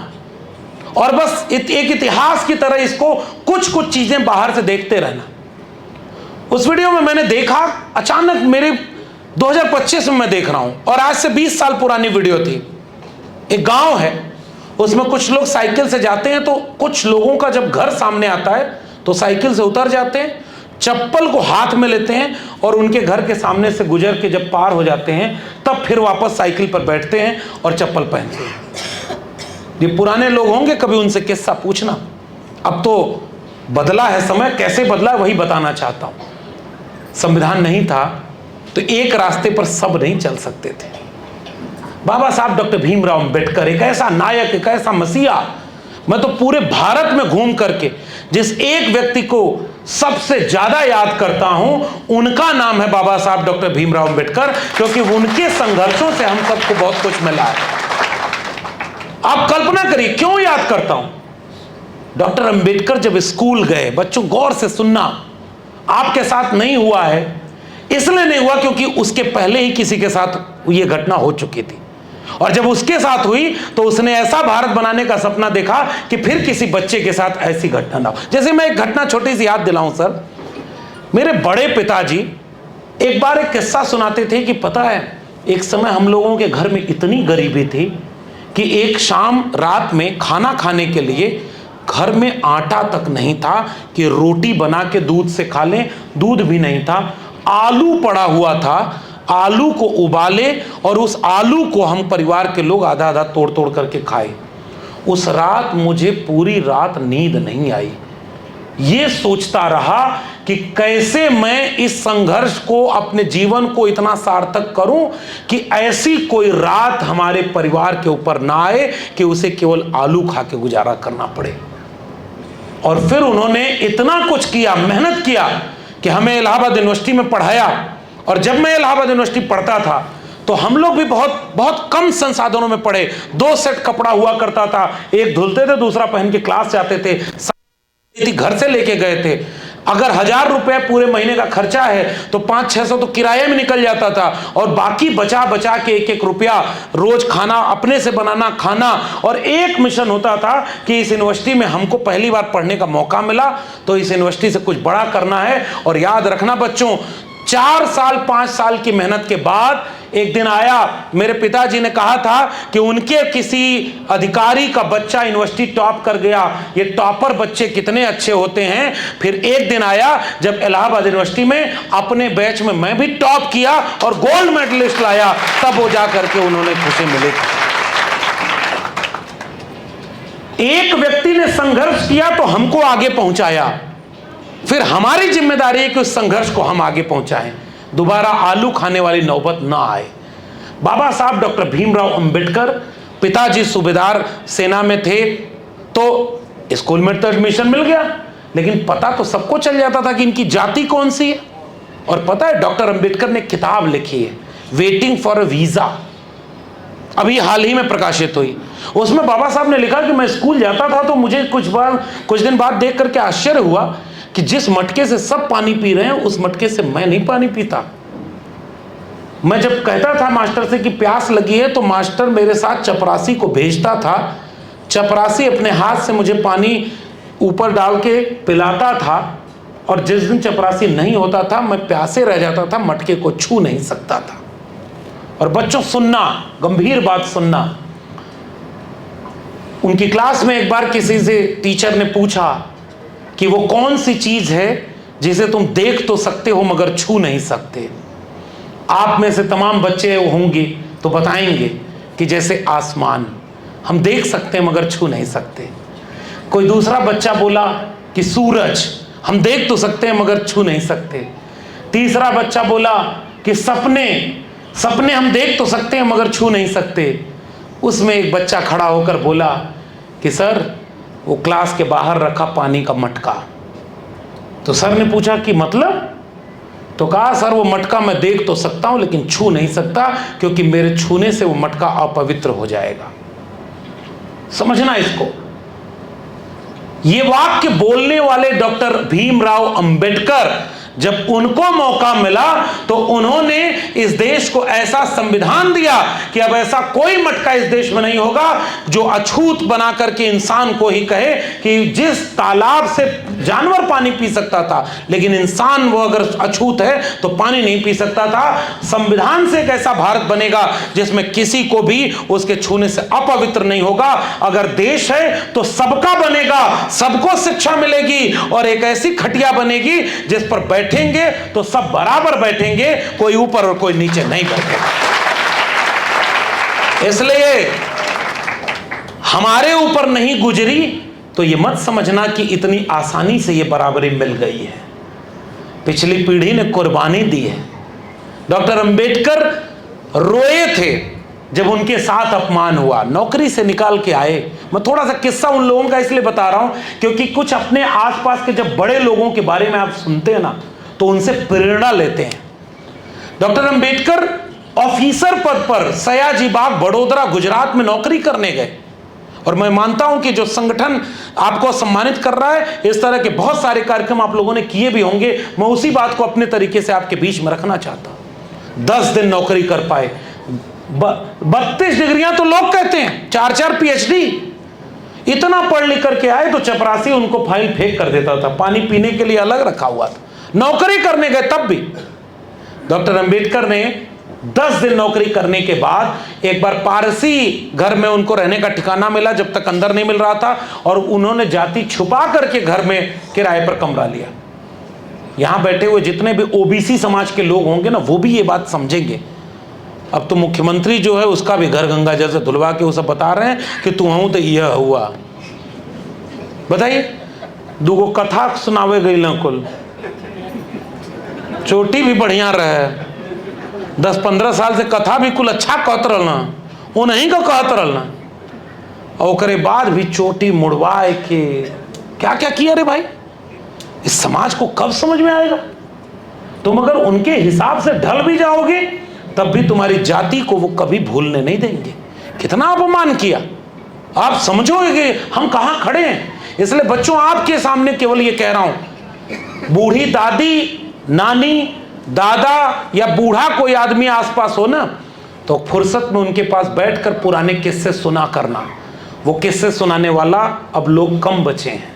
और बस एक इतिहास की तरह इसको कुछ कुछ चीजें बाहर से देखते रहना। उस वीडियो में मैंने देखा, अचानक मेरे 2025 में मैं देख रहा हूं और आज से 20 साल पुरानी वीडियो थी। एक गांव है, उसमें कुछ लोग साइकिल से जाते हैं, तो कुछ लोगों का जब घर सामने आता है तो साइकिल से उतर जाते हैं, चप्पल को हाथ में लेते हैं और उनके घर के सामने से गुजर के जब पार हो जाते हैं तब फिर वापस साइकिल पर बैठते हैं और चप्पल पहनते हैं। ये पुराने लोग होंगे, कभी उनसे किस्सा पूछना। अब तो बदला है समय, कैसे बदला वही बताना चाहता हूं। संविधान नहीं था तो एक रास्ते पर सब नहीं चल सकते थे। बाबा साहब डॉक्टर भीमराव अंबेडकर एक ऐसा नायक, एक ऐसा मसीहा, मैं तो पूरे भारत में घूम करके जिस एक व्यक्ति को सबसे ज्यादा याद करता हूं, उनका नाम है बाबा साहब डॉक्टर भीमराव अंबेडकर, क्योंकि उनके संघर्षों से हम सबको बहुत कुछ मिला है। आप कल्पना करिए क्यों याद करता हूं। डॉक्टर अंबेडकर जब स्कूल गए, बच्चों गौर से सुनना, आपके साथ नहीं हुआ है, इसलिए नहीं हुआ क्योंकि उसके पहले ही किसी के साथ यह घटना हो चुकी थी, और जब उसके साथ हुई तो उसने ऐसा भारत बनाने का सपना देखा कि फिर किसी बच्चे के साथ ऐसी घटना ना हो। जैसे मैं एक घटना छोटी सी याद दिलाऊं सर, मेरे बड़े पिताजी एक बार एक किस्सा सुनाते थे कि पता है, एक समय हम लोगों के घर में इतनी गरीबी थी कि एक शाम रात में खाना खाने के लिए घर में आटा तक नहीं था कि रोटी बना के दूध से खा लें, दूध भी नहीं था। आलू पड़ा हुआ था, आलू को उबाले और उस आलू को हम परिवार के लोग आधा आधा तोड़ तोड़ करके खाए। उस रात मुझे पूरी रात नींद नहीं आई, ये सोचता रहा कि कैसे मैं इस संघर्ष को, अपने जीवन को इतना सार्थक करूं कि ऐसी कोई रात हमारे परिवार के ऊपर ना आए कि उसे केवल आलू खा के गुजारा करना पड़े। और फिर उन्होंने इतना कुछ किया, मेहनत किया कि हमें इलाहाबाद यूनिवर्सिटी में पढ़ाया। और जब मैं इलाहाबाद यूनिवर्सिटी पढ़ता था तो हम लोग भी बहुत बहुत कम संसाधनों में पढ़े। 2 सेट कपड़ा हुआ करता था, एक धुलते थे, दूसरा पहन के क्लास जाते थे, घर से लेके गए थे। अगर 1000 रुपए पूरे महीने का खर्चा है तो 500-600 तो किराए में निकल जाता था, और बाकी बचा बचा के 1-1 रुपया रोज खाना अपने से बनाना, खाना। और एक मिशन होता था कि इस यूनिवर्सिटी में हमको पहली बार पढ़ने का मौका मिला तो इस यूनिवर्सिटी से कुछ बड़ा करना है। और याद रखना बच्चों, 4 साल 5 साल की मेहनत के बाद एक दिन आया, मेरे पिताजी ने कहा था कि उनके किसी अधिकारी का बच्चा यूनिवर्सिटी टॉप कर गया। ये टॉपर बच्चे कितने अच्छे होते हैं। फिर एक दिन आया जब इलाहाबाद यूनिवर्सिटी में अपने बैच में मैं भी टॉप किया और गोल्ड मेडलिस्ट लाया, तब वो जा करके उन्होंने खुशी मिली। एक व्यक्ति ने संघर्ष किया तो हमको आगे पहुंचाया, फिर हमारी जिम्मेदारी है कि उस संघर्ष को हम आगे पहुंचाएं, दोबारा आलू खाने वाली नौबत ना आए। बाबा साहब डॉक्टर भीमराव अंबेडकर, पिताजी सूबेदार सेना में थे, तो स्कूल में तो एडमिशन मिल गया, लेकिन पता तो सबको चल जाता था कि इनकी जाति कौन सी है। और पता है डॉक्टर अंबेडकर ने किताब लिखी है, वेटिंग फॉर अ वीजा, अभी हाल ही में प्रकाशित हुई। उसमें बाबा साहब ने लिखा कि मैं स्कूल जाता था तो मुझे कुछ दिन बाद देख करके आश्चर्य हुआ कि जिस मटके से सब पानी पी रहे हैं उस मटके से मैं नहीं पानी पीता। मैं जब कहता था मास्टर से कि प्यास लगी है तो मास्टर मेरे साथ चपरासी को भेजता था, चपरासी अपने हाथ से मुझे पानी ऊपर डाल के पिलाता था, और जिस दिन चपरासी नहीं होता था मैं प्यासे रह जाता था, मटके को छू नहीं सकता था। और बच्चों सुनना, गंभीर बात सुनना, उनकी क्लास में एक बार किसी से टीचर ने पूछा कि वो कौन सी चीज है जिसे तुम देख तो सकते हो मगर छू नहीं सकते। आप में से तमाम बच्चे होंगे तो बताएंगे कि जैसे आसमान, हम देख सकते हैं मगर छू नहीं सकते। कोई दूसरा बच्चा बोला कि सूरज, हम देख तो सकते हैं मगर छू नहीं सकते। तीसरा बच्चा बोला कि सपने, सपने हम देख तो सकते हैं मगर छू नहीं सकते। उसमें एक बच्चा खड़ा होकर बोला कि सर वो क्लास के बाहर रखा पानी का मटका। तो सर ने पूछा कि मतलब? तो कहा सर वो मटका मैं देख तो सकता हूं लेकिन छू नहीं सकता, क्योंकि मेरे छूने से वो मटका अपवित्र हो जाएगा। समझना इसको। ये वाक्य बोलने वाले डॉक्टर भीमराव अंबेडकर, जब उनको मौका मिला तो उन्होंने इस देश को ऐसा संविधान दिया कि अब ऐसा कोई मटका इस देश में नहीं होगा जो अछूत बना करके इंसान को ही कहे कि जिस तालाब से जानवर पानी पी सकता था लेकिन इंसान वो अगर अछूत है तो पानी नहीं पी सकता था। संविधान से एक ऐसा भारत बनेगा जिसमें किसी को भी उसके छूने से अपवित्र नहीं होगा। अगर देश है तो सबका बनेगा, सबको शिक्षा मिलेगी, और एक ऐसी खटिया बनेगी जिस पर बैठेंगे तो सब बराबर बैठेंगे, कोई ऊपर और कोई नीचे नहीं बैठेगा। इसलिए हमारे ऊपर नहीं गुजरी तो ये मत समझना कि इतनी आसानी से ये बराबरी मिल गई है। पिछली पीढ़ी ने कुर्बानी दी है। डॉक्टर अंबेडकर रोए थे जब उनके साथ अपमान हुआ, नौकरी से निकाल के आए। मैं थोड़ा सा किस्सा उन लोगों का इसलिए बता रहा हूं क्योंकि कुछ अपने आसपास के जब बड़े लोगों के बारे में आप सुनते हैं ना तो उनसे प्रेरणा लेते हैं। डॉक्टर अंबेडकर ऑफिसर पद पर सयाजी बाग बड़ोदरा गुजरात में नौकरी करने गए, और मैं मानता हूं कि जो संगठन आपको सम्मानित कर रहा है इस तरह के बहुत सारे कार्यक्रम आप लोगों ने किए भी होंगे। मैं उसी बात को अपने तरीके से आपके बीच में रखना चाहता हूं। 10 दिन नौकरी कर पाए, 32 डिग्रियां तो लोग कहते हैं, 4-4 PhD, इतना पढ़ लिख करके आए तो चपरासी उनको फाइल फेंक कर देता था, पानी पीने के लिए अलग रखा हुआ था। नौकरी करने गए तब भी डॉक्टर अंबेडकर ने 10 दिन नौकरी करने के बाद एक बार पारसी घर में उनको रहने का ठिकाना मिला जब तक अंदर नहीं मिल रहा था, और उन्होंने जाति छुपा करके घर में किराए पर कमरा लिया। यहां बैठे हुए जितने भी ओबीसी समाज के लोग होंगे ना वो भी ये बात समझेंगे। अब तो मुख्यमंत्री जो है उसका भी घर गंगा जैसे धुलवा के वो सब बता रहे हैं कि तू हूं तो यह हुआ। बताइए, दूगो कथा सुनावे गई ना, कुल चोटी भी बढ़िया रहे, 10-15 साल से कथा भी कुल अच्छा कहत रहना, वो नहीं का कहत रहना, और ओकरे बाद भी चोटी मुड़वाए के क्या क्या किया रे भाई। इस समाज को कब समझ में आएगा? तुम अगर उनके हिसाब से ढल भी जाओगे तब भी तुम्हारी जाति को वो कभी भूलने नहीं देंगे। कितना अपमान किया, आप समझोगे हम कहां खड़े हैं। इसलिए बच्चों आपके सामने केवल ये कह रहा हूं, बूढ़ी दादी, नानी, दादा या बूढ़ा कोई आदमी आसपास हो ना तो फुर्सत में उनके पास बैठकर पुराने किस्से सुना करना। वो किस्से सुनाने वाला अब लोग कम बचे हैं।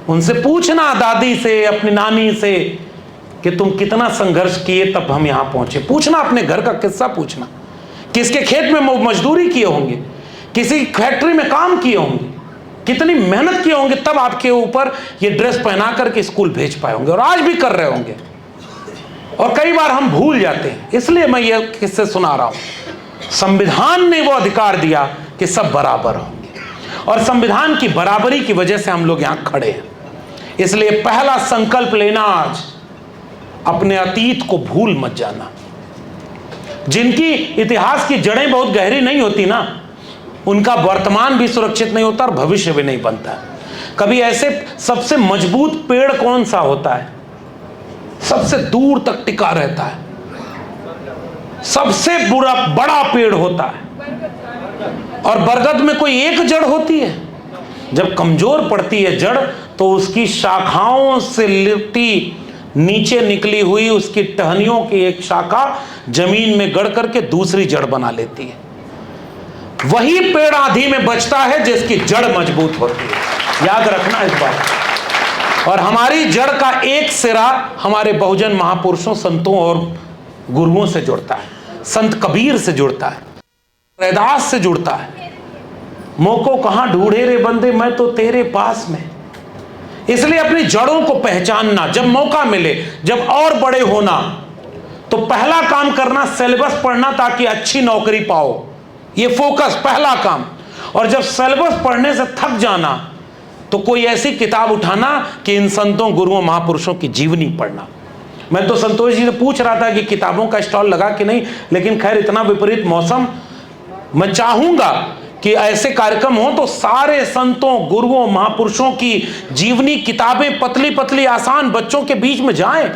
उनसे पूछना, दादी से, अपनी नानी से, कि तुम कितना संघर्ष किए तब हम यहां पहुंचे। पूछना, अपने घर का किस्सा पूछना, किसके खेत में मजदूरी किए होंगे, किसी फैक्ट्री में काम किए होंगे, कितनी मेहनत किए होंगे तब आपके ऊपर ये ड्रेस पहना करके स्कूल भेज पाए होंगे, और आज भी कर रहे होंगे। और कई बार हम भूल जाते हैं, इसलिए मैं ये किस्से सुना रहा हूं। संविधान ने वो अधिकार दिया कि सब बराबर होंगे, और संविधान की बराबरी की वजह से हम लोग यहां खड़े हैं। इसलिए पहला संकल्प लेना आज, अपने अतीत को भूल मत जाना। जिनकी इतिहास की जड़ें बहुत गहरी नहीं होती ना, उनका वर्तमान भी सुरक्षित नहीं होता और भविष्य भी नहीं बनता। कभी ऐसे सबसे मजबूत पेड़ कौन सा होता है? सबसे दूर तक टिका रहता है, सबसे बड़ा पेड़ होता है। और बरगद में कोई एक जड़ होती है? जब कमजोर पड़ती है जड़ तो उसकी शाखाओं से लिपटी नीचे निकली हुई उसकी टहनियों की एक शाखा जमीन में गड़ करके दूसरी जड़ बना लेती है। वही पेड़ आंधी में बचता है जिसकी जड़ मजबूत होती है। याद रखना इस बात। और हमारी जड़ का एक सिरा हमारे बहुजन महापुरुषों, संतों और गुरुओं से जुड़ता है। संत कबीर से जुड़ता है, रैदास से जुड़ता है। मोको कहां ढूंढे रे बंदे, मैं तो तेरे पास में। इसलिए अपनी जड़ों को पहचानना, जब मौका मिले, जब और बड़े होना, तो पहला काम करना सिलेबस पढ़ना ताकि अच्छी नौकरी पाओ। ये फोकस पहला काम। और जब सिलेबस पढ़ने से थक जाना तो कोई ऐसी किताब उठाना कि इन संतों, गुरुओं, महापुरुषों की जीवनी पढ़ना। मैं तो संतोष जी से पूछ रहा था कि किताबों का स्टॉल लगा कि नहीं, लेकिन खैर इतना विपरीत मौसम, मैं चाहूंगा कि ऐसे कार्यक्रम हो तो सारे संतों, गुरुओं, महापुरुषों की जीवनी किताबें पतली पतली आसान बच्चों के बीच में जाएं,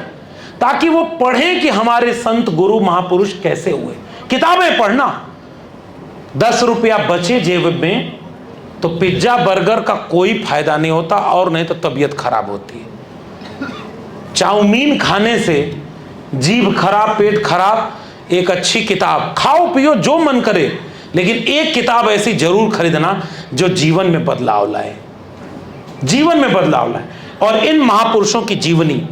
ताकि वो पढ़ें कि हमारे संत, गुरु, महापुरुष कैसे हुए। किताबें पढ़ना। 10 रुपया बचे जेब में तो पिज्जा बर्गर का कोई फायदा नहीं होता, और नहीं तो तबीयत खराब होती है। चाउमीन खाने से जीभ खराब, पेट खराब। एक अच्छी किताब खाओ पियो जो मन करे, लेकिन एक किताब ऐसी जरूर खरीदना जो जीवन में बदलाव लाए, जीवन में बदलाव लाए। और इन महापुरुषों की जीवनी,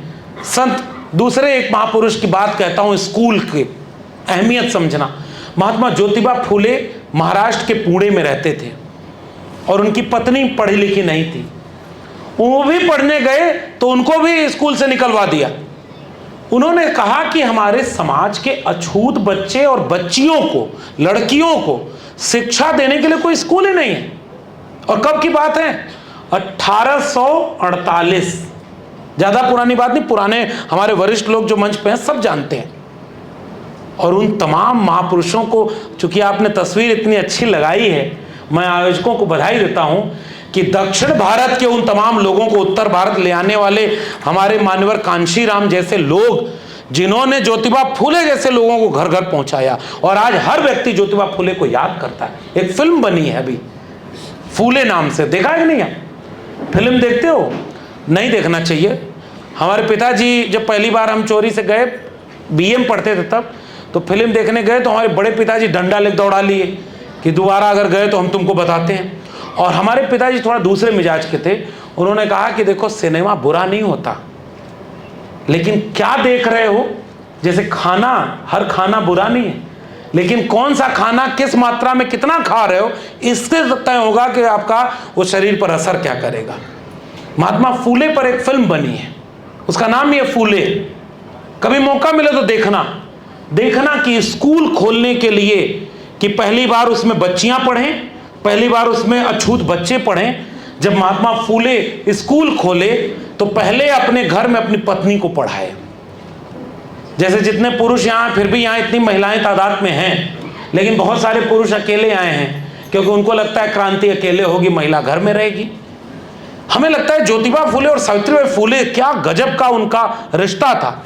संत, दूसरे एक महापुरुष की बात कहता हूं, स्कूल की अहमियत समझना। महात्मा ज्योतिबा फूले महाराष्ट्र के पुणे में रहते थे और उनकी पत्नी पढ़ी लिखी नहीं थी। वो भी पढ़ने गए तो उनको भी स्कूल से निकलवा दिया। उन्होंने कहा कि हमारे समाज के अछूत बच्चे और बच्चियों को, लड़कियों को शिक्षा देने के लिए कोई स्कूल ही नहीं है। और कब की बात है? 1848। ज्यादा पुरानी बात नहीं, पुराने हमारे वरिष्ठ लोग जो मंच पे हैं सब जानते हैं। और उन तमाम महापुरुषों को, चूंकि आपने तस्वीर इतनी अच्छी लगाई है, मैं आयोजकों को बधाई देता हूं कि दक्षिण भारत के उन तमाम लोगों को उत्तर भारत ले आने वाले हमारे मान्यवर कांशीराम जैसे लोग, जिन्होंने ज्योतिबा फूले जैसे लोगों को घर घर पहुंचाया। और आज हर व्यक्ति ज्योतिबा फूले को याद करता है। एक फिल्म बनी है अभी फूले नाम से, देखा है कि नहीं? आप फिल्म देखते हो? नहीं देखना चाहिए। हमारे पिताजी जब पहली बार हम चोरी से गए, BA पढ़ते थे तब, तो फिल्म देखने गए तो हमारे बड़े पिताजी डंडा लेकर दौड़ा लिए कि दोबारा अगर गए तो हम तुमको बताते हैं। और हमारे पिताजी थोड़ा दूसरे मिजाज के थे। उन्होंने कहा कि देखो, सिनेमा बुरा नहीं होता, लेकिन क्या देख रहे हो? जैसे खाना, हर खाना बुरा नहीं है, लेकिन कौन सा खाना किस मात्रा में कितना खा रहे हो, इससे तय होगा कि आपका वो शरीर पर असर क्या करेगा। महात्मा फूले पर एक फिल्म बनी है, उसका नाम ही है फूले। कभी मौका मिले तो देखना कि स्कूल खोलने के लिए, कि पहली बार उसमें बच्चियां पढ़ें, पहली बार उसमें अछूत बच्चे पढ़ें। जब महात्मा फूले स्कूल खोले तो पहले अपने घर में अपनी पत्नी को पढ़ाए। जैसे जितने पुरुष यहाँ, फिर भी यहाँ इतनी महिलाएं तादाद में हैं, लेकिन बहुत सारे पुरुष अकेले आए हैं, क्योंकि उनको लगता है क्रांति अकेले होगी, महिला घर में रहेगी। हमें लगता है ज्योतिबा फूले और सावित्रीबाई फूले, क्या गजब का उनका रिश्ता था।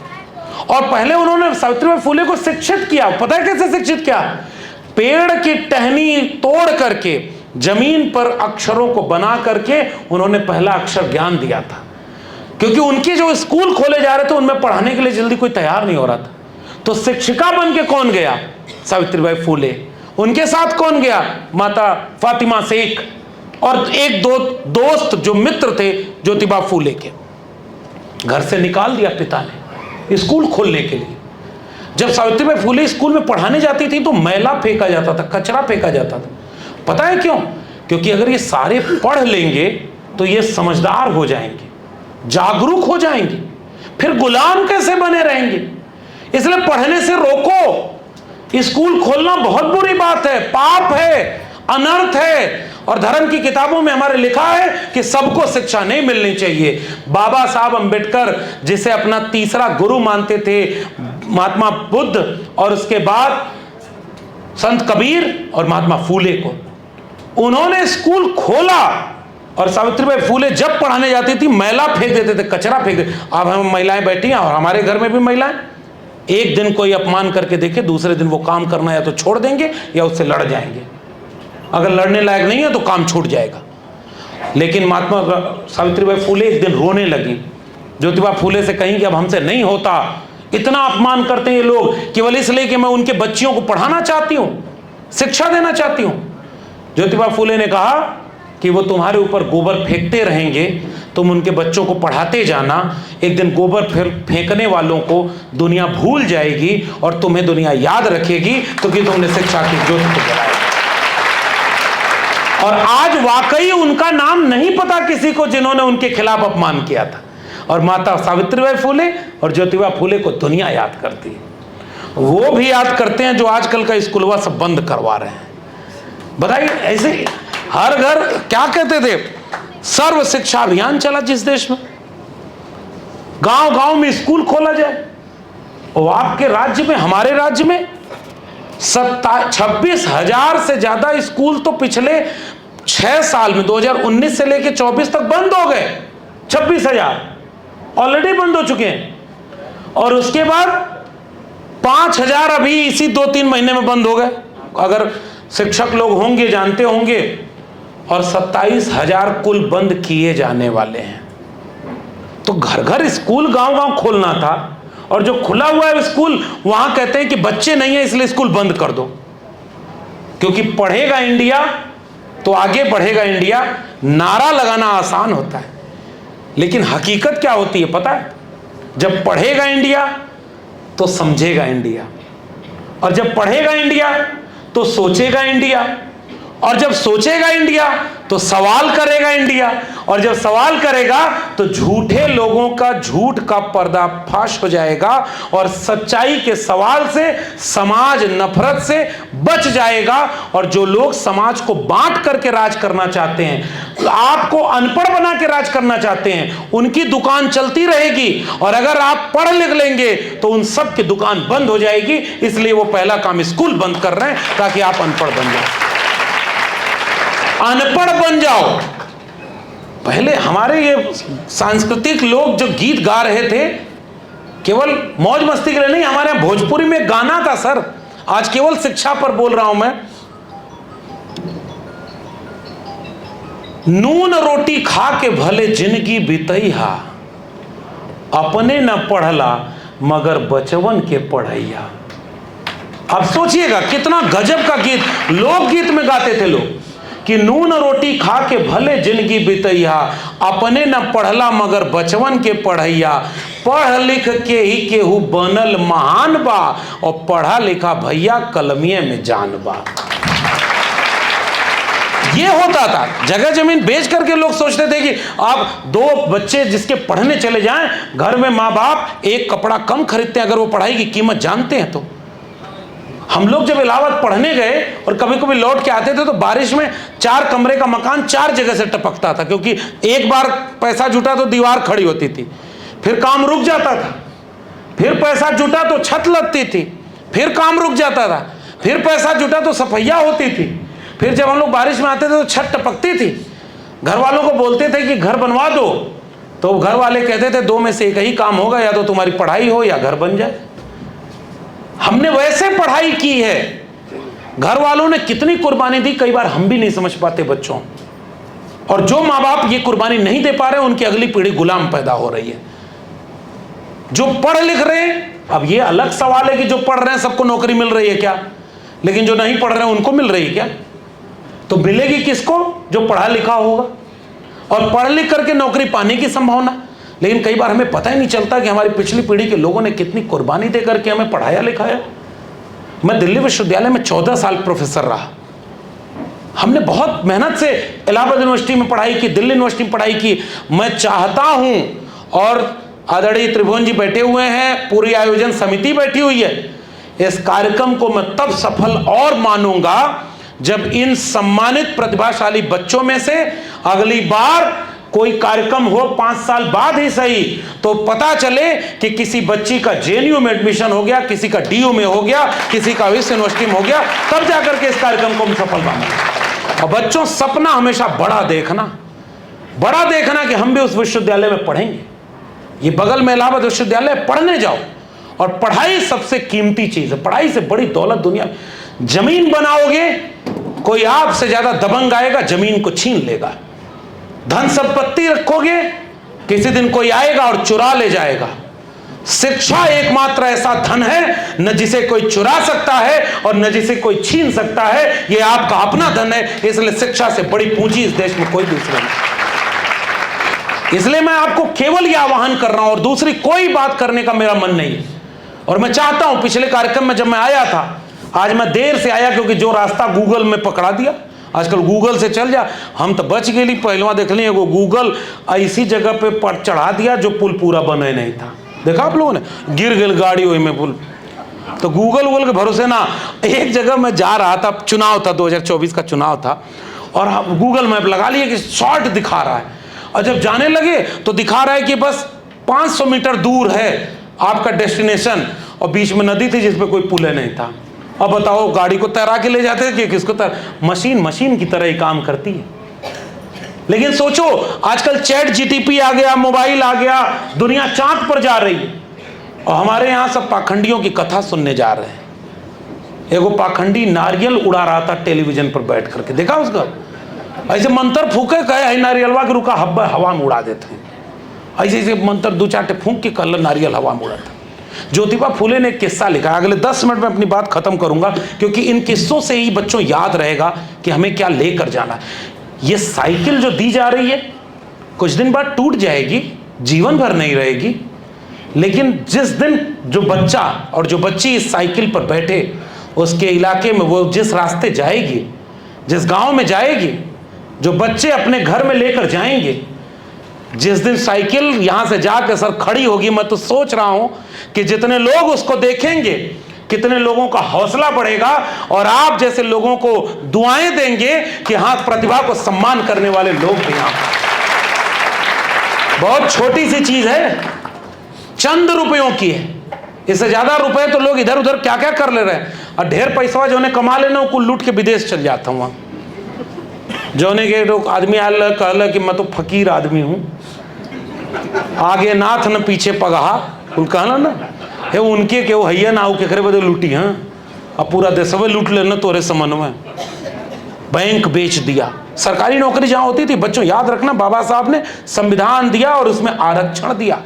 और पहले उन्होंने सावित्रीबाई फूले को शिक्षित किया। पता है कैसे शिक्षित किया? पेड़ की टहनी तोड़ करके जमीन पर अक्षरों को बना करके उन्होंने पहला अक्षर ज्ञान दिया था। क्योंकि उनके जो स्कूल खोले जा रहे थे उनमें पढ़ाने के लिए जल्दी कोई तैयार नहीं हो रहा था। तो शिक्षिका बन के कौन गया? सावित्रीबाई फूले। उनके साथ कौन गया? माता फातिमा शेख और एक दो दोस्त जो मित्र थे ज्योतिबा फूले के। घर से निकाल दिया पिता ने स्कूल खोलने के लिए। जब सावित्रीबाई फूले स्कूल में पढ़ाने जाती थी तो मैला फेंका जाता था, कचरा फेंका जाता था। पता है क्यों? क्योंकि अगर ये सारे पढ़ लेंगे तो ये समझदार हो जाएंगे, जागरूक हो जाएंगे, फिर गुलाम कैसे बने रहेंगे। इसलिए पढ़ने से रोको। स्कूल खोलना बहुत बुरी बात है, पाप है, अनर्थ है। और धर्म की किताबों में हमारे लिखा है कि सबको शिक्षा नहीं मिलनी चाहिए। बाबा साहब अंबेडकर, जिसे अपना तीसरा गुरु मानते थे, महात्मा बुद्ध, और उसके बाद संत कबीर और महात्मा फूले को, उन्होंने स्कूल खोला। और सावित्रीबाई फूले जब पढ़ाने जाती थी मैला फेंक देते थे, कचरा फेंक देते। अब हम महिलाएं बैठी हैं और हमारे घर में भी महिलाएं, एक दिन कोई अपमान करके देखे, दूसरे दिन वो काम करना या तो छोड़ देंगे या उससे लड़ जाएंगे। अगर लड़ने लायक नहीं है तो काम छूट जाएगा। लेकिन महात्मा सावित्रीबाई फूले एक दिन रोने लगी। ज्योतिबा फूले से कहीं कि अब हमसे नहीं होता, इतना अपमान करते हैं ये लोग, केवल इसलिए कि मैं उनके बच्चियों को पढ़ाना चाहती हूं, शिक्षा देना चाहती हूं। ज्योतिबा फूले ने कहा कि वो तुम्हारे ऊपर गोबर फेंकते रहेंगे, तुम उनके बच्चों को पढ़ाते जाना, एक दिन गोबर फेंकने वालों को दुनिया भूल जाएगी और तुम्हें दुनिया याद रखेगी, क्योंकि तुमने शिक्षा की ज्योति को जलाया। और आज वाकई उनका नाम नहीं पता किसी को जिन्होंने उनके खिलाफ अपमान किया था। और माता सावित्रीबाई फूले और ज्योतिबा फूले को दुनिया याद करती है। वो भी याद करते हैं जो आजकल का स्कूलवा सब बंद करवा रहे हैं। बताइए, ऐसे हर घर क्या कहते थे, सर्व शिक्षा अभियान चला जिस देश में, गांव गांव में स्कूल खोला जाए। और आपके राज्य में, हमारे राज्य में 26,000 से ज्यादा स्कूल तो पिछले 6 साल में 2019 से लेकर 24 तक बंद हो गए। 26,000 ऑलरेडी बंद हो चुके हैं। और उसके बाद 5,000 अभी इसी 2-3 महीने में बंद हो गए, अगर शिक्षक लोग होंगे जानते होंगे। और 27,000 कुल बंद किए जाने वाले हैं। तो घर घर स्कूल गांव गांव खोलना था, और जो खुला हुआ है स्कूल वहां कहते हैं कि बच्चे नहीं है इसलिए स्कूल बंद कर दो, क्योंकि पढ़ेगा इंडिया तो आगे बढ़ेगा इंडिया। नारा लगाना आसान होता है, लेकिन हकीकत क्या होती है पता है? जब पढ़ेगा इंडिया तो समझेगा इंडिया, और जब पढ़ेगा इंडिया तो सोचेगा इंडिया, और जब सोचेगा इंडिया तो सवाल करेगा इंडिया, और जब सवाल करेगा तो झूठे लोगों का झूठ का पर्दाफाश हो जाएगा, और सच्चाई के सवाल से समाज नफरत से बच जाएगा। और जो लोग समाज को बांट करके राज करना चाहते हैं, आपको अनपढ़ बना के राज करना चाहते हैं, उनकी दुकान चलती रहेगी। और अगर आप पढ़ लिख लेंगे तो उन सब की दुकान बंद हो जाएगी। इसलिए वो पहला काम स्कूल बंद कर रहे हैं ताकि आप अनपढ़ बन जाओ, अनपढ़ बन जाओ। पहले हमारे ये सांस्कृतिक लोग जो गीत गा रहे थे, केवल मौज मस्ती के लिए नहीं, हमारे यहाँ भोजपुरी में गाना था सर। आज केवल शिक्षा पर बोल रहा हूं मैं। नून रोटी खा के भले जिंदगी बीतैया, अपने न पढ़ला मगर बचवन के पढ़ैया। अब सोचिएगा कितना गजब का गीत लोकगीत में गाते थे लोग, कि नून रोटी खा के भले जिंदगी बीतैया, अपने न पढ़ला मगर बचवन के पढ़ैया। पढ़ लिख के ही केहू बनल महान बा, और पढ़ा लिखा भैया कलमिये में जान बा। ये होता था। जगह जमीन बेच करके लोग सोचते थे कि आप 2 बच्चे जिसके पढ़ने चले जाएं, घर में माँ बाप एक कपड़ा कम खरीदते हैं अगर वो पढ़ाई की कीमत जानते हैं तो। हम लोग जब इलाहाबाद पढ़ने गए और कभी कभी लौट के आते थे तो बारिश में 4 कमरे का मकान 4 जगह से टपकता था, क्योंकि एक बार पैसा जुटा तो दीवार खड़ी होती थी, फिर काम रुक जाता था, फिर पैसा जुटा तो छत लगती थी, फिर काम रुक जाता था, फिर पैसा जुटा तो सफैया होती थी, फिर जब हम लोग बारिश में आते थे तो छत टपकती थी। घर वालों को बोलते थे कि घर बनवा दो, तो घर वाले कहते थे 2 में से एक ही काम होगा, या तो तुम्हारी पढ़ाई हो या घर बन जाए। हमने वैसे पढ़ाई की है। घर वालों ने कितनी कुर्बानी दी कई बार हम भी नहीं समझ पाते बच्चों। और जो माँ बाप ये कुर्बानी नहीं दे पा रहे उनकी अगली पीढ़ी गुलाम पैदा हो रही है। जो पढ़ लिख रहे हैं, अब ये अलग सवाल है कि जो पढ़ रहे हैं सबको नौकरी मिल रही है क्या, लेकिन जो नहीं पढ़ रहे हैं उनको मिल रही है क्या? तो मिलेगी किसको? जो पढ़ा लिखा होगा, और पढ़ लिख करके नौकरी पाने की संभावना। लेकिन कई बार हमें पता ही नहीं चलता कि हमारी पिछली पीढ़ी के लोगों ने कितनी कुर्बानी दे करके हमें पढ़ाया लिखाया। मैं दिल्ली विश्वविद्यालय में 14 साल प्रोफेसर रहा। हमने बहुत मेहनत से इलाहाबाद यूनिवर्सिटी में पढ़ाई की, दिल्ली यूनिवर्सिटी में पढ़ाई की। मैं चाहता हूं, और आदरणीय त्रिभुवन जी बैठे हुए हैं, पूरी आयोजन समिति बैठी हुई है, इस कार्यक्रम को मैं तब सफल और मानूंगा जब इन सम्मानित प्रतिभाशाली बच्चों में से अगली बार कोई कार्यक्रम हो 5 साल बाद ही सही, तो पता चले कि किसी बच्ची का जेएनयू में एडमिशन हो गया, किसी का डीयू में हो गया, किसी का विश्व यूनिवर्सिटी में हो गया, तब जाकर के इस कार्यक्रम को हम सफल माने। और बच्चों, सपना हमेशा बड़ा देखना कि हम भी उस विश्वविद्यालय में पढ़ेंगे। ये बगल में इलाहाबाद विश्वविद्यालय, पढ़ने जाओ। और पढ़ाई सबसे कीमती चीज है, पढ़ाई से बड़ी दौलत दुनिया में। जमीन बनाओगे, कोई आपसे ज्यादा दबंग आएगा, जमीन को छीन लेगा। धन संपत्ति रखोगे, किसी दिन कोई आएगा और चुरा ले जाएगा। शिक्षा एकमात्र ऐसा धन है, न जिसे कोई चुरा सकता है और न जिसे कोई छीन सकता है। यह आपका अपना धन है, इसलिए शिक्षा से बड़ी पूंजी इस देश में कोई दूसरा नहीं। इसलिए मैं आपको केवल यह आह्वान कर रहा हूं और दूसरी कोई बात करने का मेरा मन नहीं है। और मैं चाहता हूं, पिछले कार्यक्रम में जब मैं आया था, आज मैं देर से आया क्योंकि जो रास्ता गूगल में पकड़ा दिया, आजकल गूगल से चल जा, हम तो बच गए। पहलवा देख लिए, वो गूगल ऐसी जगह पे चढ़ा दिया जो पुल पूरा बने नहीं था। देखा आप लोगों ने, गिर गई गाड़ी हुई में पुल। तो गूगल के भरोसे ना। एक जगह मैं जा रहा था, चुनाव था, 2024 का चुनाव था, और गूगल मैप लगा लिए कि शॉर्ट दिखा रहा है, और जब जाने लगे तो दिखा रहा है कि बस 500 मीटर दूर है आपका डेस्टिनेशन, और बीच में नदी थी जिसपे कोई पुल नहीं था। अब बताओ, गाड़ी को तैरा के ले जाते हैं कि किसको मशीन की तरह ही काम करती है। लेकिन सोचो, आजकल चैट जीटीपी आ गया, मोबाइल आ गया, दुनिया चांद पर जा रही है, और हमारे यहां सब पाखंडियों की कथा सुनने जा रहे हैं। एगो पाखंडी नारियल उड़ा रहा था टेलीविजन पर बैठ करके, देखा उसका? ऐसे मंत्र फूके, कहे नारियलवा के रुका हवा में उड़ा देते हैं। ऐसे मंत्र 2-4 फूंक के कलर नारियल हवा में उड़ाता। ज्योतिबा फूले ने एक किस्सा लिखा, अगले 10 मिनट में अपनी बात खत्म करूंगा, क्योंकि इन किस्सों से ही बच्चों याद रहेगा कि हमें क्या लेकर जाना है। ये साइकिल जो दी जा रही है, कुछ दिन बाद टूट जाएगी, जीवन भर नहीं रहेगी। लेकिन जिस दिन जो बच्चा और जो बच्ची इस साइकिल पर बैठे, उसके इलाके में वो जिस रास्ते जाएगी, जिस गांव में जाएगी, जो बच्चे अपने घर में लेकर जाएंगे, जिस दिन साइकिल यहां से जाकर सर खड़ी होगी, मैं तो सोच रहा हूं कि जितने लोग उसको देखेंगे, कितने लोगों का हौसला बढ़ेगा, और आप जैसे लोगों को दुआएं देंगे कि हाँ, प्रतिभा को सम्मान करने वाले लोग भी यहां। बहुत छोटी सी चीज है, चंद रुपयों की है। इससे ज्यादा रुपए तो लोग इधर उधर क्या क्या कर ले रहे हैं, और ढेर पैसा जो उन्हें कमा लेना, वो लूट के विदेश चल जाता हूं। जो के आदमी आल कहला कि मैं तो फकीर आदमी हूं, आगे नाथ न पीछे पगहा, कुल कहना ना है उनके के वो हैया ना के करे बदे लूटी। हाँ, अब पूरा देशवे लूट लेना तोरे समन में। बैंक बेच दिया। सरकारी नौकरी जहां होती थी, बच्चों याद रखना, बाबा साहब ने संविधान दिया और उसमें आरक्षण दिया।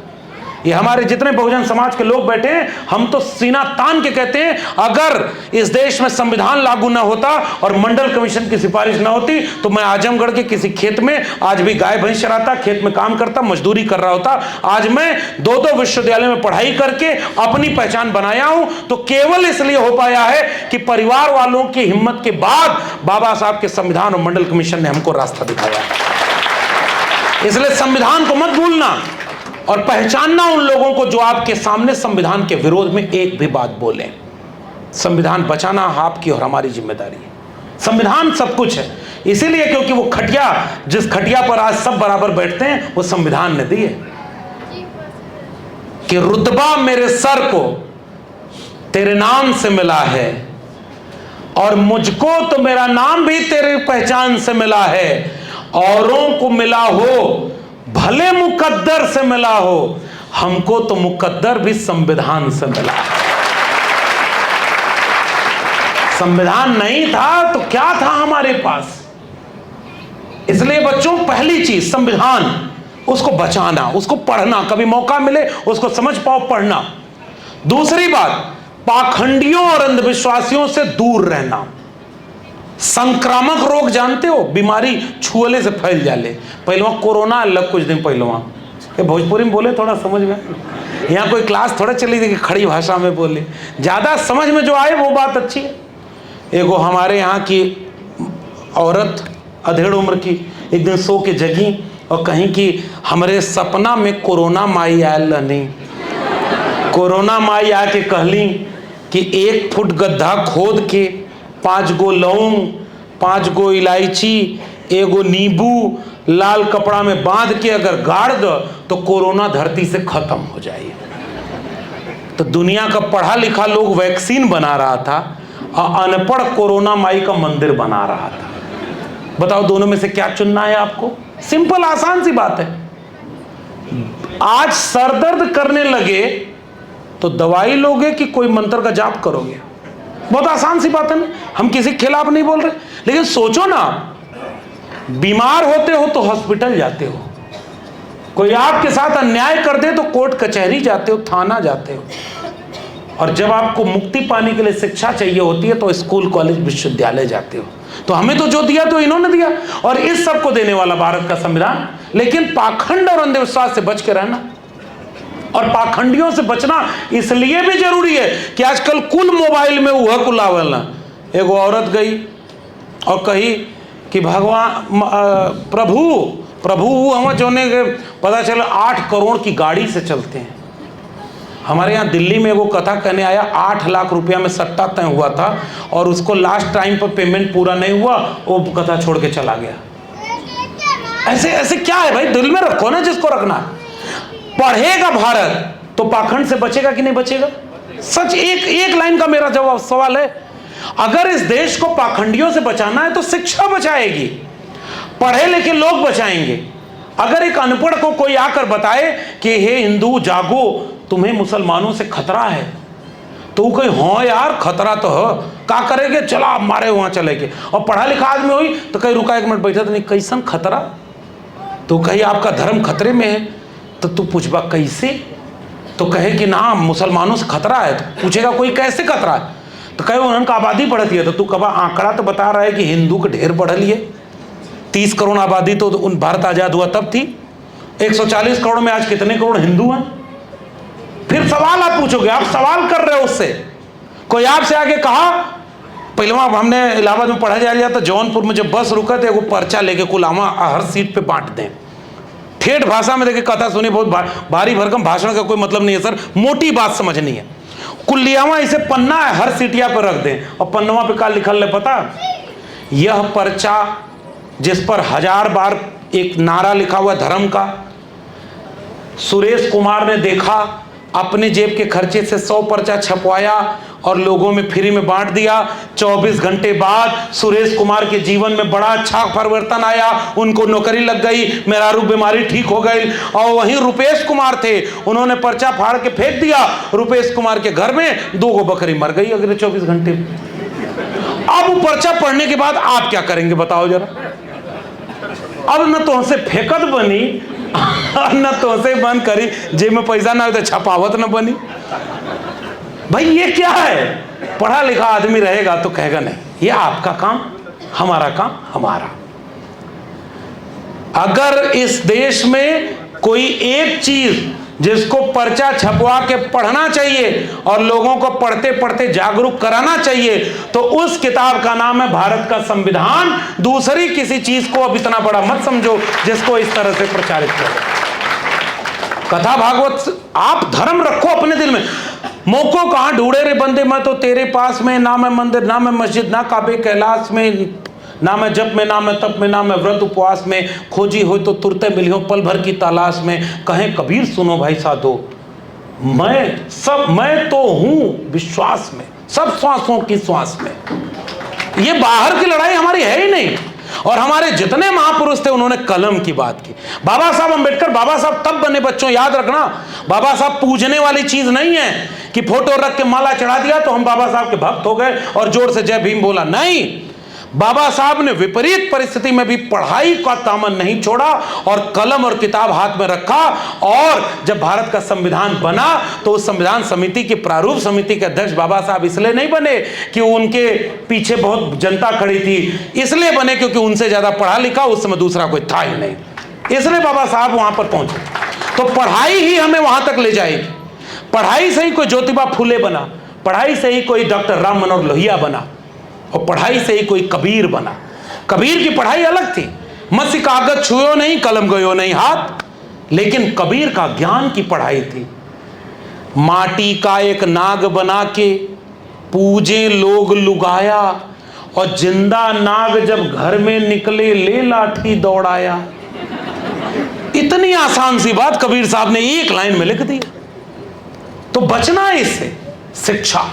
ये हमारे जितने बहुजन समाज के लोग बैठे हैं, हम तो सीना तान के कहते हैं, अगर इस देश में संविधान लागू ना होता और मंडल कमीशन की सिफारिश ना होती, तो मैं आजमगढ़ के किसी खेत में आज भी गाय भैंस चराता, खेत में काम करता, मजदूरी कर रहा होता। आज मैं 2-2 विश्वविद्यालय में पढ़ाई करके अपनी पहचान बनाया हूं, तो केवल इसलिए हो पाया है कि परिवार वालों की हिम्मत के बाद बाबा साहब के संविधान और मंडल कमीशन ने हमको रास्ता दिखाया। इसलिए संविधान को मत भूलना और पहचानना उन लोगों को जो आपके सामने संविधान के विरोध में एक भी बात बोले। संविधान बचाना आपकी और हमारी जिम्मेदारी है। संविधान सब कुछ है, इसीलिए क्योंकि वो खटिया, जिस खटिया पर आज सब बराबर बैठते हैं, वो संविधान ने दी है कि रुतबा मेरे सर को तेरे नाम से मिला है, और मुझको तो मेरा नाम भी तेरे पहचान से मिला है। औरों को मिला हो भले मुकद्दर से मिला हो, हमको तो मुकद्दर भी संविधान से मिला है। संविधान नहीं था तो क्या था हमारे पास? इसलिए बच्चों, पहली चीज संविधान, उसको बचाना, उसको पढ़ना, कभी मौका मिले उसको समझ पाओ, पढ़ना। दूसरी बात, पाखंडियों और अंधविश्वासियों से दूर रहना। संक्रामक रोग जानते हो, बीमारी छुअले से फैल जाले। पहलवा कोरोना अलग, कुछ दिन पहलवा भोजपुरी में बोले, थोड़ा समझ में, यहाँ कोई क्लास थोड़ा चली थी कि खड़ी भाषा में बोले, ज्यादा समझ में जो आए वो बात अच्छी है। एगो हमारे यहाँ की औरत अधेड़ उम्र की एक दिन सो के जगी और कहीं कि हमारे सपना में कोरोना माई आयल नहीं। कोरोना माई आके कहली कि 1 फुट गड्ढा खोद के 5 गो लौंग 5 गो इलायची, 1 गो नींबू लाल कपड़ा में बांध के अगर गाड़ दो तो कोरोना धरती से खत्म हो जाएगी। तो दुनिया का पढ़ा लिखा लोग वैक्सीन बना रहा था और अनपढ़ कोरोना माई का मंदिर बना रहा था। बताओ दोनों में से क्या चुनना है आपको? सिंपल आसान सी बात है। आज सरदर्द करने लगे तो दवाई लोगे कि कोई मंत्र का जाप करोगे? बहुत आसान सी बात है ना। हम किसी के खिलाफ नहीं बोल रहे, लेकिन सोचो ना, बीमार होते हो तो हॉस्पिटल जाते हो, कोई आपके साथ अन्याय कर दे तो कोर्ट कचहरी जाते हो, थाना जाते हो, और जब आपको मुक्ति पाने के लिए शिक्षा चाहिए होती है तो स्कूल कॉलेज विश्वविद्यालय जाते हो। तो हमें तो जो दिया तो इन्होंने दिया, और इस सब को देने वाला भारत का संविधान। लेकिन पाखंड और अंधविश्वास से बच के रहना, और पाखंडियों से बचना इसलिए भी जरूरी है कि आजकल कुल मोबाइल में वह कुलावल ना। एक औरत गई और कही कि भगवान प्रभु हम जो ने पता चला 8 करोड़ की गाड़ी से चलते हैं। हमारे यहाँ दिल्ली में वो कथा कहने आया, 8 लाख रुपया में सट्टा तय हुआ था और उसको लास्ट टाइम पर पेमेंट पूरा नहीं हुआ, वो कथा छोड़ के चला गया। ऐसे ऐसे क्या है भाई? दिल में रखो ना जिसको रखना। पढ़ेगा भारत तो पाखंड से बचेगा कि नहीं बचेगा? सच एक लाइन का मेरा जवाब सवाल है, अगर इस देश को पाखंडियों से बचाना है तो शिक्षा बचाएगी, पढ़े लिखे लोग बचाएंगे। अगर एक अनपढ़ को कोई आकर बताए कि हे हिंदू जागो, तुम्हें मुसलमानों से खतरा है, तो कहीं हाँ यार खतरा तो है, क्या करेंगे, चला आप मारे वहां चलेंगे। और पढ़ा लिखा आदमी हुई तो कहीं रुका 1 मिनट बैठा तो नहीं, कैसन खतरा? तो कहीं आपका धर्म खतरे में है तो तू पूछबा कैसे? तो कहे कि ना मुसलमानों से खतरा है, तो पूछेगा कोई कैसे खतरा है? तो कहे उनका आबादी बढ़ती है, तो तू कहा आंकड़ा तो बता रहा है कि हिंदू के ढेर बढ़ल है। 30 करोड़ आबादी तो उन भारत आजाद हुआ तब थी, 140 करोड़ में आज कितने करोड़ हिंदू हैं? फिर सवाल आप पूछोगे, आप सवाल कर रहे हो उससे। कोई आपसे आगे कहा, पहले हमने इलाहाबाद में पढ़ा जा रहा था, जौनपुर में जब बस रुका थे वो पर्चा लेके कुलामा हर सीट पे बांट दें। ठेठ भाषा में देखिए कथा सुनी, बहुत भारी भरकम भाषण का कोई मतलब नहीं है सर, मोटी बात समझनी है। कुलियामा इसे पन्ना है, हर सीटिया पर रख दें, और पन्नवा पे क्या लिखल है पता? यह पर्चा जिस पर 1000 बार एक नारा लिखा हुआ धर्म का, सुरेश कुमार ने देखा, अपने जेब के खर्चे से 100 पर्चा छपवाया और लोगों में फ्री में बांट दिया। 24 घंटे बाद सुरेश कुमार के जीवन में बड़ा अच्छा परिवर्तन आया, उनको नौकरी लग गई, मेहरारू बीमारी ठीक हो गई। और वहीं रुपेश कुमार थे, उन्होंने पर्चा फाड़ के फेंक दिया, रुपेश कुमार के घर में 2 गो बकरी मर गई अगले 24 घंटे। अब वो पर्चा पढ़ने के बाद आप क्या करेंगे बताओ जरा? अब न तो हमसे फेंकत बनी न तो से बंद करी, जेब में पैसा ना हो तो छपावत न बनी। भाई ये क्या है? पढ़ा लिखा आदमी रहेगा तो कहेगा नहीं ये आपका काम, हमारा काम हमारा। अगर इस देश में कोई एक चीज जिसको पर्चा छपवा के पढ़ना चाहिए और लोगों को पढ़ते पढ़ते जागरूक कराना चाहिए तो उस किताब का नाम है भारत का संविधान। दूसरी किसी चीज को अब इतना बड़ा मत समझो जिसको इस तरह से प्रचारित करो। कथा भागवत, आप धर्म रखो अपने दिल में। मौको कहां ढूंढे रे बंदे, मैं तो तेरे पास में, ना मैं मंदिर ना मैं मस्जिद ना काबे कैलाश में, ना मैं जप में ना मैं तप में, ना मैं व्रत उपवास में, खोजी हो तो तुरते मिली हो पल भर की तलाश में। कहें कबीर सुनो भाई साधो, मैं तो हूं विश्वास में, सब श्वासों की श्वास में। ये बाहर की लड़ाई हमारी है ही नहीं। और हमारे जितने महापुरुष थे उन्होंने कलम की बात की। बाबा साहब अंबेडकर बाबा साहब तब बने, बच्चों याद रखना, बाबा साहब पूजने वाली चीज नहीं है कि फोटो रख के माला चढ़ा दिया तो हम बाबा साहब के भक्त हो गए और जोर से जय भीम बोला। नहीं, बाबा साहब ने विपरीत परिस्थिति में भी पढ़ाई का दामन नहीं छोड़ा और कलम और किताब हाथ में रखा। और जब भारत का संविधान बना तो उस संविधान समिति की प्रारूप समिति के अध्यक्ष बाबा साहब इसलिए नहीं बने कि उनके पीछे बहुत जनता खड़ी थी, इसलिए बने क्योंकि उनसे ज्यादा पढ़ा लिखा उस समय दूसरा कोई था ही नहीं, इसलिए बाबा साहब वहां पर पहुंचे। तो पढ़ाई ही हमें वहां तक ले जाएगी। पढ़ाई से ही कोई ज्योतिबा फूले बना, पढ़ाई से ही कोई डॉक्टर राम मनोहर लोहिया बना, और पढ़ाई से ही कोई कबीर बना। कबीर की पढ़ाई अलग थी, मसी कागज छुयो नहीं कलम गयो नहीं हाथ, लेकिन कबीर का ज्ञान की पढ़ाई थी। माटी का एक नाग बना के पूजे लोग लुगाया, और जिंदा नाग जब घर में निकले ले लाठी दौड़ाया। इतनी आसान सी बात कबीर साहब ने एक लाइन में लिख दी। तो बचना है इससे। शिक्षा,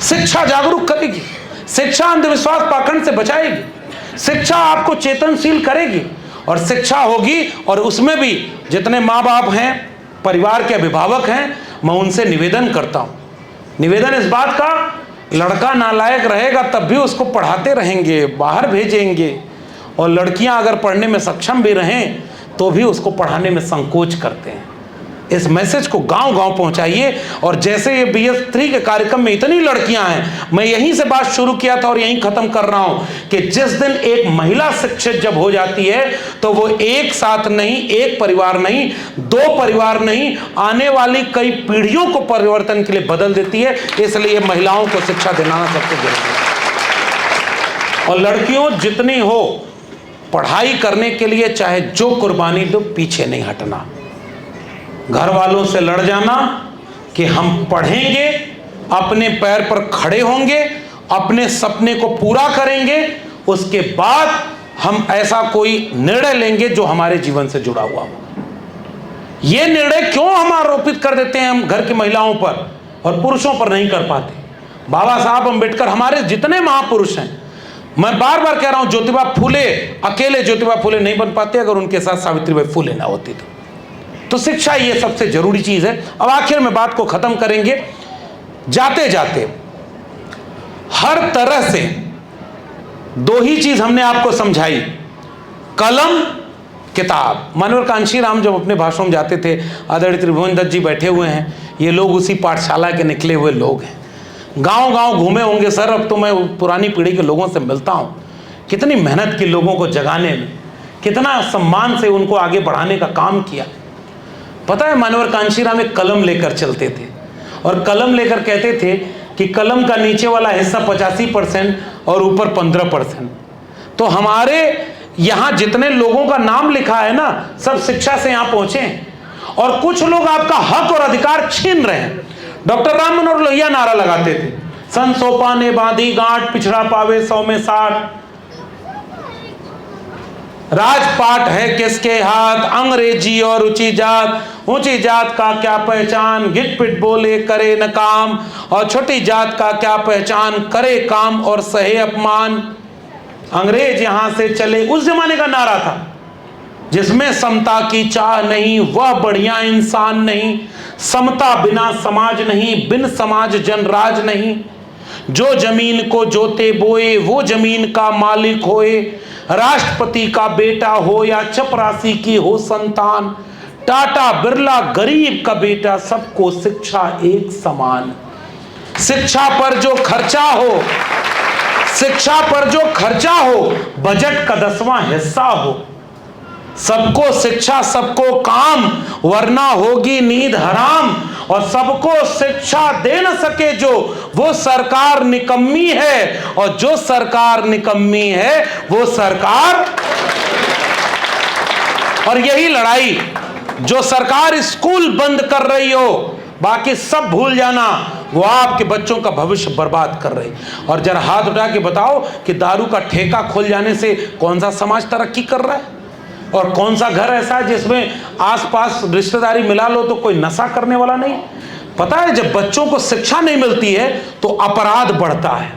शिक्षा जागरूक करेगी, शिक्षा अंधविश्वास पाखंड से बचाएगी, शिक्षा आपको चेतनशील करेगी। और शिक्षा होगी, और उसमें भी जितने माँ बाप हैं, परिवार के अभिभावक हैं, मैं उनसे निवेदन करता हूं, निवेदन इस बात का, लड़का नालायक रहेगा तब भी उसको पढ़ाते रहेंगे, बाहर भेजेंगे, और लड़कियां अगर पढ़ने में सक्षम भी रहें तो भी उसको पढ़ाने में संकोच करते हैं। इस मैसेज को गांव-गांव पहुंचाइए। और जैसे ये BS3 के कार्यक्रम में इतनी लड़कियां हैं, मैं यहीं से बात शुरू किया था और यहीं खत्म कर रहा हूं कि जिस दिन एक महिला शिक्षित जब हो जाती है तो वो एक साथ नहीं, एक परिवार नहीं, दो परिवार नहीं, आने वाली कई पीढ़ियों को परिवर्तन के लिए बदल देती है। इसलिए महिलाओं को शिक्षा दिलाना सबसे जरूरी है। और लड़कियों जितनी हो, पढ़ाई करने के लिए चाहे जो कुर्बानी दो, पीछे नहीं हटना। घर वालों से लड़ जाना कि हम पढ़ेंगे, अपने पैर पर खड़े होंगे, अपने सपने को पूरा करेंगे, उसके बाद हम ऐसा कोई निर्णय लेंगे जो हमारे जीवन से जुड़ा हुआ हो। यह निर्णय क्यों हम आरोपित कर देते हैं हम घर की महिलाओं पर और पुरुषों पर नहीं कर पाते? बाबा साहब अम्बेडकर, हमारे जितने महापुरुष हैं, मैं बार बार कह रहा हूं, ज्योतिबा फूले, अकेले ज्योतिबा फूले नहीं बन पाते अगर उनके साथ सावित्रीबाई फूले ना होती तो शिक्षा ये सबसे जरूरी चीज है। अब आखिर में बात को खत्म करेंगे। जाते जाते हर तरह से दो ही चीज हमने आपको समझाई, कलम, किताब। मानवर कांशीराम जब अपने भाषण में जाते थे, आदरणीय त्रिभुवन दत्त जी बैठे हुए हैं, ये लोग उसी पाठशाला के निकले हुए लोग हैं। गांव गांव घूमे होंगे सर, अब तो मैं पुरानी पीढ़ी के लोगों से मिलता हूं, कितनी मेहनत की लोगों को जगाने में, कितना सम्मान से उनको आगे बढ़ाने का काम किया। पता है, मानवर कांशीराम एक कलम लेकर चलते थे और कलम लेकर कहते थे कि कलम का नीचे वाला हिस्सा 85% और ऊपर 15%। तो हमारे यहां जितने लोगों का नाम लिखा है ना, सब शिक्षा से यहां पहुंचे हैं और कुछ लोग आपका हक और अधिकार छीन रहे हैं। डॉक्टर राम मनोहर लोहिया नारा लगाते थे, सन सोपा ने बांधी गांठ, पिछड़ा पावे 100 में 60, राजपाट है किसके हाथ, अंग्रेजी और ऊंची जात का क्या पहचान, गिट पिट बोले करे न काम, और छोटी जात का क्या पहचान, करे काम और सहे अपमान। अंग्रेज यहां से चले, उस जमाने का नारा था, जिसमें समता की चाह नहीं वह बढ़िया इंसान नहीं, समता बिना समाज नहीं, बिन समाज जनराज नहीं, जो जमीन को जोते बोए वो जमीन का मालिक होए, राष्ट्रपति का बेटा हो या चपरासी की हो संतान, टाटा बिरला गरीब का बेटा, सबको शिक्षा एक समान। शिक्षा पर जो खर्चा हो, शिक्षा पर जो खर्चा हो, बजट का 10वां हिस्सा हो। सबको शिक्षा सबको काम, वरना होगी नींद हराम, और सबको शिक्षा दे न सके जो, वो सरकार निकम्मी है, और जो सरकार निकम्मी है वो सरकार। और यही लड़ाई, जो सरकार स्कूल बंद कर रही हो, बाकी सब भूल जाना, वो आपके बच्चों का भविष्य बर्बाद कर रही। और जरा हाथ उठा के बताओ कि दारू का ठेका खोल जाने से कौन सा समाज तरक्की कर रहा है, और कौन सा घर ऐसा है जिसमें आसपास रिश्तेदारी मिला लो तो कोई नशा करने वाला नहीं। पता है, जब बच्चों को शिक्षा नहीं मिलती है तो अपराध बढ़ता है,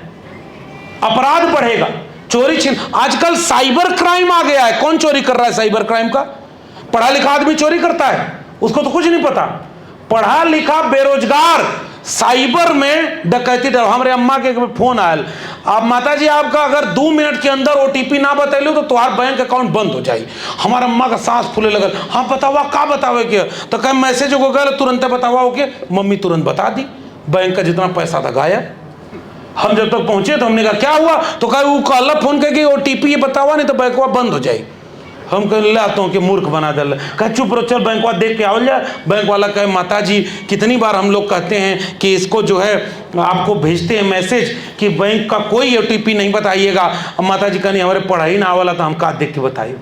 अपराध बढ़ेगा, चोरी छीन। आजकल साइबर क्राइम आ गया है। कौन चोरी कर रहा है साइबर क्राइम का? पढ़ा लिखा आदमी चोरी करता है, उसको तो कुछ नहीं पता। पढ़ा लिखा बेरोजगार साइबर में डकैती। हमारे अम्मा के फोन आयल, आप माता जी आपका अगर 2 मिनट के अंदर OTP ना बतैलो तो तुम्हारा बैंक अकाउंट बंद हो जाए। हमारा अम्मा का सांस फूले लगल। हाँ बतावा, का बतावे के? तो कहीं मैसेज हो गया, तुरंत बतावा हो के मम्मी तुरंत बता दी, बैंक का जितना पैसा था गायब। हम जब तक पहुंचे तो हमने कहा क्या हुआ, तो कहा वो कल फोन करके OTP ये बतावा, नहीं तो बैंक बंद हो जाए। हम कह लाता हूँ कि मूर्ख बना दल, कह चुप रहो, चल बैंक वाला देख के आओ जा। बैंक वाला कहे माता जी कितनी बार हम लोग कहते हैं कि इसको जो है आपको भेजते हैं मैसेज कि बैंक का कोई OTP नहीं बताइएगा। अब माता जी कहनी हमारे पढ़ाई ना वाला था, हम का देख के बताइए।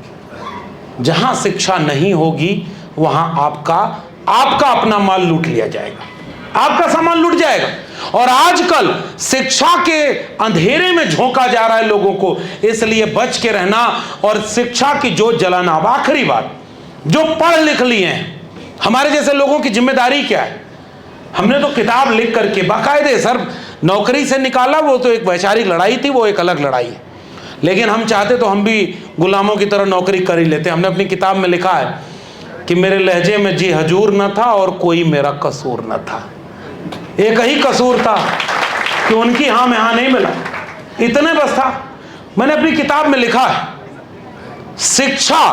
जहाँ शिक्षा नहीं होगी वहाँ आपका अपना माल लूट लिया जाएगा। आपका सामान लूट जाएगा। और आजकल शिक्षा के अंधेरे में झोंका जा रहा है लोगों को, इसलिए बच के रहना और शिक्षा की जोत जलाना। अब आखिरी बात, जो पढ़ लिख लिए हैं हमारे जैसे लोगों की जिम्मेदारी क्या है? हमने तो किताब लिख करके बाकायदे सर नौकरी से निकाला, वो तो एक वैचारिक लड़ाई थी, वो एक अलग लड़ाई है, लेकिन हम चाहते तो हम भी गुलामों की तरह नौकरी कर ही लेते। हमने अपनी किताब में लिखा है कि मेरे लहजे में जी हजूर न था और कोई मेरा कसूर न था। एक ही कसूर था कि उनकी हाँ में हाँ नहीं मिला, इतने बस था। मैंने अपनी किताब में लिखा है, शिक्षा,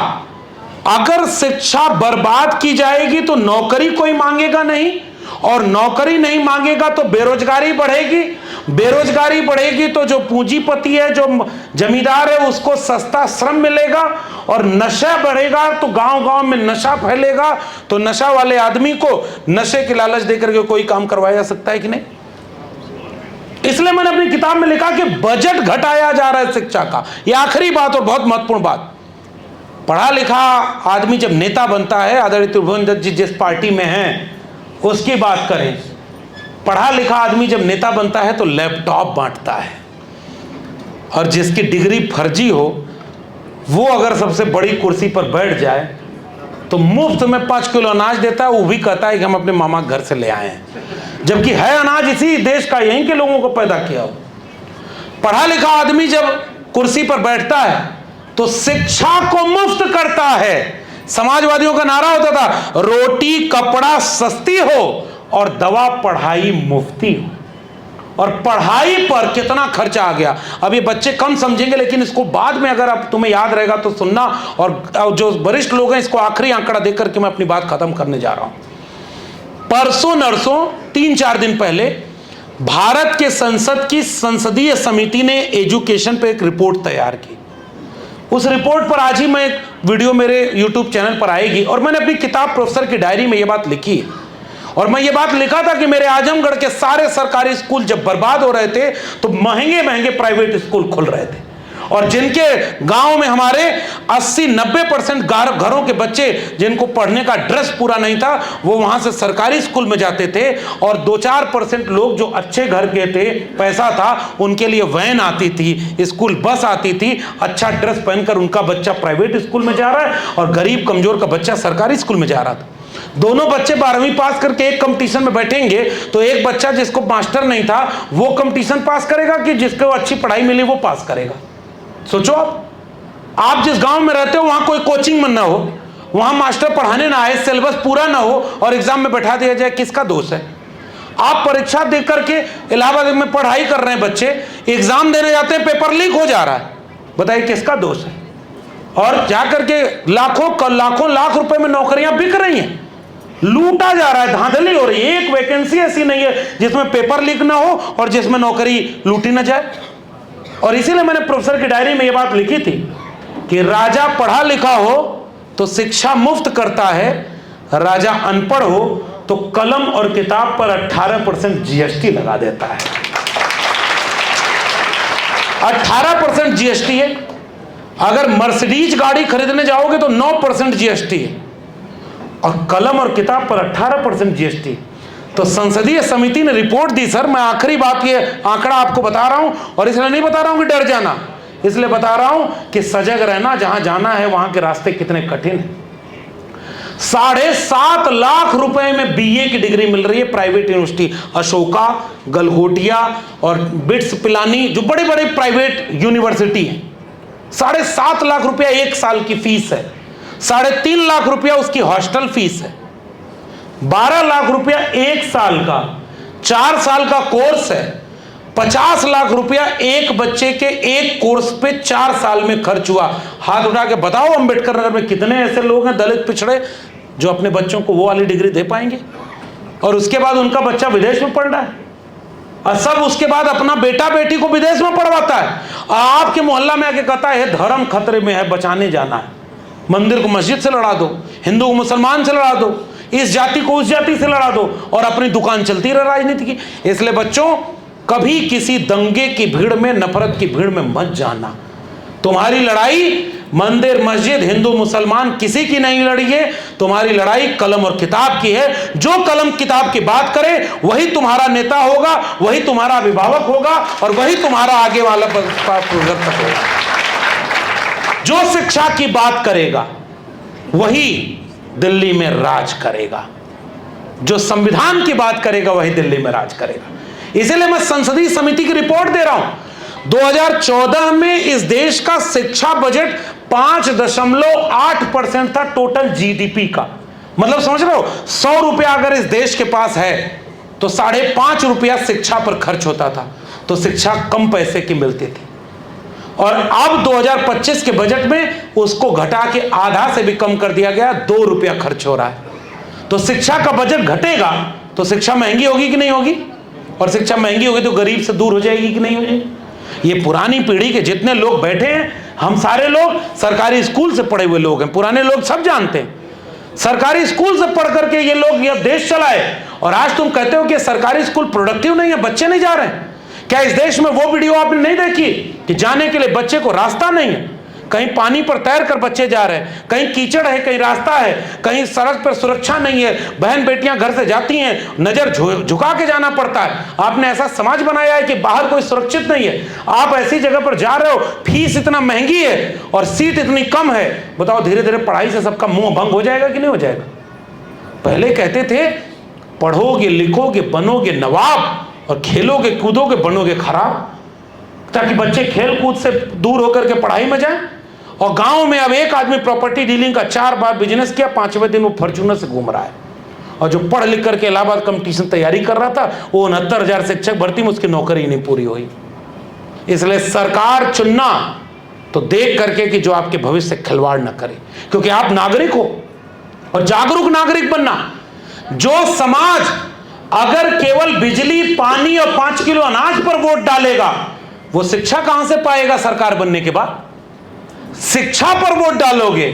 अगर शिक्षा बर्बाद की जाएगी तो नौकरी कोई मांगेगा नहीं, और नौकरी नहीं मांगेगा तो बेरोजगारी बढ़ेगी, बेरोजगारी बढ़ेगी तो जो पूंजीपति है, जो जमींदार है, उसको सस्ता श्रम मिलेगा, और नशा बढ़ेगा तो गांव गांव में नशा फैलेगा, तो नशा वाले आदमी को नशे की लालच देकर के कोई काम करवाया जा सकता है कि नहीं? इसलिए मैंने अपनी किताब में लिखा कि बजट घटाया जा रहा है शिक्षा का। यह आखिरी बात और बहुत महत्वपूर्ण बात, पढ़ा लिखा आदमी जब नेता बनता है, आदरणीय त्रिभुवन दत्त जी जिस पार्टी में हैं उसकी बात करें, पढ़ा लिखा आदमी जब नेता बनता है तो लैपटॉप बांटता है, और जिसकी डिग्री फर्जी हो वो अगर सबसे बड़ी कुर्सी पर बैठ जाए तो मुफ्त में 5 किलो अनाज देता है, वो भी कहता है कि हम अपने मामा घर से ले आए हैं, जबकि है अनाज इसी देश का, यहीं के लोगों को पैदा किया हो। पढ़ा लिखा आदमी जब कुर्सी पर बैठता है तो शिक्षा को मुफ्त करता है। समाजवादियों का नारा होता था, रोटी कपड़ा सस्ती हो और दवा पढ़ाई मुफ्ती हो। और पढ़ाई पर कितना खर्चा आ गया, अब ये बच्चे कम समझेंगे, लेकिन इसको बाद में अगर अब तुम्हें याद रहेगा तो सुनना, और जो वरिष्ठ लोग हैं इसको आखिरी आंकड़ा देकर के मैं अपनी बात खत्म करने जा रहा हूं। परसों नरसों 3-4 दिन पहले भारत के संसद की संसदीय समिति ने एजुकेशन पे एक रिपोर्ट तैयार की। उस रिपोर्ट पर आज ही मैं एक वीडियो मेरे YouTube चैनल पर आएगी, और मैंने अपनी किताब प्रोफेसर की डायरी में ये बात लिखी है। और मैं ये बात लिखा था कि मेरे आजमगढ़ के सारे सरकारी स्कूल जब बर्बाद हो रहे थे तो महंगे महंगे प्राइवेट स्कूल खुल रहे थे, और जिनके गांव में हमारे 80-90% घरों के बच्चे जिनको पढ़ने का ड्रेस पूरा नहीं था, वो वहां से सरकारी स्कूल में जाते थे, और 2-4% लोग जो अच्छे घर के थे, पैसा था, उनके लिए वैन आती थी, स्कूल बस आती थी, अच्छा ड्रेस पहनकर उनका बच्चा प्राइवेट स्कूल में जा रहा है, और गरीब कमजोर का बच्चा सरकारी स्कूल में जा रहा था। दोनों बच्चे 12वीं पास करके एक कंपटीशन में बैठेंगे तो एक बच्चा जिसको मास्टर नहीं था वो कंपटीशन पास करेगा कि जिसको अच्छी पढ़ाई मिली वो पास करेगा? सोचो, आप जिस गांव में रहते हो वहां कोई कोचिंग में ना हो, वहां मास्टर पढ़ाने ना आए, सिलेबस पूरा ना हो, और एग्जाम में बैठा दिया जाए, किसका दोष है? आप परीक्षा दे करके इलाहाबाद में पढ़ाई कर रहे हैं बच्चे, एग्जाम देने जाते हैं, पेपर लीक हो जा रहा है, बताइए किसका दोष है? और जाकर के लाखों लाख रुपए में नौकरियां बिक रही हैं, लूटा जा रहा है, धांधली हो रही है। एक वैकेंसी ऐसी नहीं है जिसमें पेपर लीक ना हो और जिसमें नौकरी लूटी ना जाए। और इसीलिए मैंने प्रोफेसर की डायरी में यह बात लिखी थी कि राजा पढ़ा लिखा हो तो शिक्षा मुफ्त करता है, राजा अनपढ़ हो तो कलम और किताब पर 18% जीएसटी लगा देता है। 18% जीएसटी है। अगर मर्सिडीज गाड़ी खरीदने जाओगे तो 9% जीएसटी है, और कलम और किताब पर 18% जीएसटी। तो संसदीय समिति ने रिपोर्ट दी। सर मैं आखिरी बात ये आंकड़ा आपको बता रहा हूं, और इसलिए नहीं बता रहा हूं कि डर जाना, इसलिए बता रहा हूं कि सजग रहना, जहां जाना है वहां के रास्ते कितने कठिन हैं। 7.5 लाख रुपए में बीए की डिग्री मिल रही है प्राइवेट यूनिवर्सिटी, अशोका, गलगोटिया और बिट्स पिलानी, जो बड़े बड़े प्राइवेट यूनिवर्सिटी हैं। 7.5 लाख रुपया 1 साल की फीस है, 3.5 लाख रुपया उसकी हॉस्टल फीस है, 12 लाख रुपया 1 साल का, 4 साल का कोर्स है, 50 लाख रुपया एक बच्चे के एक कोर्स पे 4 साल में खर्च हुआ। हाथ उठा के बताओ अंबेडकर नगर में कितने ऐसे लोग हैं दलित पिछड़े जो अपने बच्चों को वो वाली डिग्री दे पाएंगे? और उसके बाद उनका बच्चा विदेश में पढ़ रहा है, और सब उसके बाद अपना बेटा बेटी को विदेश में पढ़वाता है। आपके मोहल्ला में आके कहता है धर्म खतरे में है, बचाने जाना है, मंदिर को मस्जिद से लड़ा दो, हिंदू को मुसलमान से लड़ा दो, इस जाति को उस जाति से लड़ा दो, और अपनी दुकान चलती रहे राजनीति की। इसलिए बच्चों, कभी किसी दंगे की भीड़ में, नफरत की भीड़ में मत जाना। तुम्हारी लड़ाई मंदिर मस्जिद हिंदू मुसलमान किसी की नहीं लड़ी है, तुम्हारी लड़ाई कलम और किताब की है। जो कलम किताब की बात करे वही तुम्हारा नेता होगा, वही तुम्हारा अभिभावक होगा और वही तुम्हारा आगे वाला प्रवर्तक होगा। जो शिक्षा की बात करेगा वही दिल्ली में राज करेगा, जो संविधान की बात करेगा वही दिल्ली में राज करेगा। इसलिए मैं संसदीय समिति की रिपोर्ट दे रहा हूं। 2014 में इस देश का शिक्षा बजट 5.8% था टोटल जीडीपी का। मतलब समझ रहे हो, 100 रुपया अगर इस देश के पास है तो 5.5 रुपया शिक्षा पर खर्च होता था, तो शिक्षा कम पैसे की मिलती थी। और अब 2025 के बजट में उसको घटा के आधा से भी कम कर दिया गया, 2 रुपया खर्च हो रहा है। तो शिक्षा का बजट घटेगा तो शिक्षा महंगी होगी कि नहीं होगी, और शिक्षा महंगी होगी तो गरीब से दूर हो जाएगी कि नहीं हो जाएगी। ये पुरानी पीढ़ी के जितने लोग बैठे हैं, हम सारे लोग सरकारी स्कूल से पढ़े हुए लोग हैं, पुराने लोग सब जानते हैं। सरकारी स्कूल से पढ़ करके ये लोग ये देश चलाए, और आज तुम कहते हो कि सरकारी स्कूल प्रोडक्टिव नहीं है, बच्चे नहीं जा रहे हैं। क्या इस देश में वो वीडियो आपने नहीं देखी कि जाने के लिए बच्चे को रास्ता नहीं है? कहीं पानी पर तैर कर बच्चे जा रहे हैं, कहीं कीचड़ है, कहीं रास्ता है, कहीं सड़क पर सुरक्षा नहीं है, बहन बेटियां घर से जाती हैं, नजर झुका के जाना पड़ता है। आपने ऐसा समाज बनाया है कि बाहर कोई सुरक्षित नहीं है। आप ऐसी जगह पर जा रहे हो, फीस इतना महंगी है और सीट इतनी कम है। बताओ धीरे धीरे पढ़ाई से सबका मुंह भंग हो जाएगा कि नहीं हो जाएगा? पहले कहते थे पढ़ोगे लिखोगे बनोगे नवाब, और खेलोगे कूदोगे बनोगे खराब, ताकि बच्चे खेल कूद से दूर होकर के पढ़ाई में जाएं। और गांव में अब एक आदमी प्रॉपर्टी डीलिंग का 4 बार बिजनेस किया, 5वें दिन वो फॉर्च्यूनर से घूम रहा है। और जो पढ़ लिख करके इलाहाबाद कंपटीशन तैयारी कर रहा था, वो 69,000 शिक्षक भर्ती में उसकी नौकरी नहीं पूरी हुई। इसलिए सरकार चुनना तो देख करके कि जो आपके भविष्य से खिलवाड़ न करे, क्योंकि आप नागरिक हो और जागरूक नागरिक बनना। जो समाज अगर केवल बिजली पानी और 5 किलो अनाज पर वोट डालेगा, वो शिक्षा कहां से पाएगा? सरकार बनने के बाद शिक्षा पर वोट डालोगे,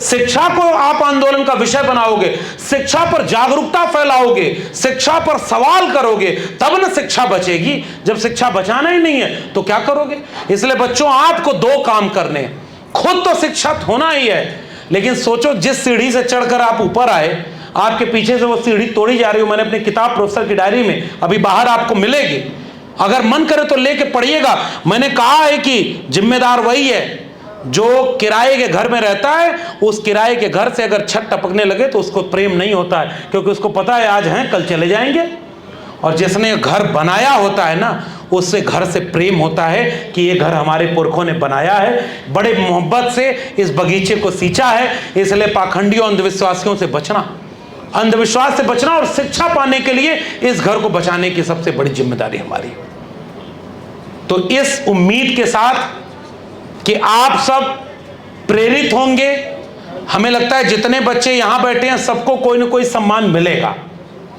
शिक्षा को आप आंदोलन का विषय बनाओगे, शिक्षा पर जागरूकता फैलाओगे, शिक्षा पर सवाल करोगे, तब न शिक्षा बचेगी। जब शिक्षा बचाना ही नहीं है तो क्या करोगे? इसलिए बच्चों, आपको 2 काम करने, खुद तो शिक्षित होना ही है, लेकिन सोचो जिस सीढ़ी से चढ़कर आप ऊपर आए, आपके पीछे से वो सीढ़ी तोड़ी जा रही हो। मैंने अपनी किताब प्रोफेसर की डायरी में अभी बाहर आपको मिलेगी, अगर मन करे तो लेके पढ़िएगा। मैंने कहा है कि जिम्मेदार वही है जो किराए के घर में रहता है। उस किराए के घर से अगर छत टपकने लगे तो उसको प्रेम नहीं होता है, क्योंकि उसको पता है आज हैं कल चले जाएंगे। और जिसने घर बनाया होता है ना, उससे घर से प्रेम होता है कि ये घर हमारे पुरखों ने बनाया है, बड़े मोहब्बत से इस बगीचे को सींचा है। इसलिए पाखंडियों अंधविश्वासियों से बचना, अंधविश्वास से बचना और शिक्षा पाने के लिए इस घर को बचाने की सबसे बड़ी जिम्मेदारी हमारी। तो इस उम्मीद के साथ कि आप सब प्रेरित होंगे, हमें लगता है जितने बच्चे यहां बैठे हैं सबको कोई ना कोई सम्मान मिलेगा।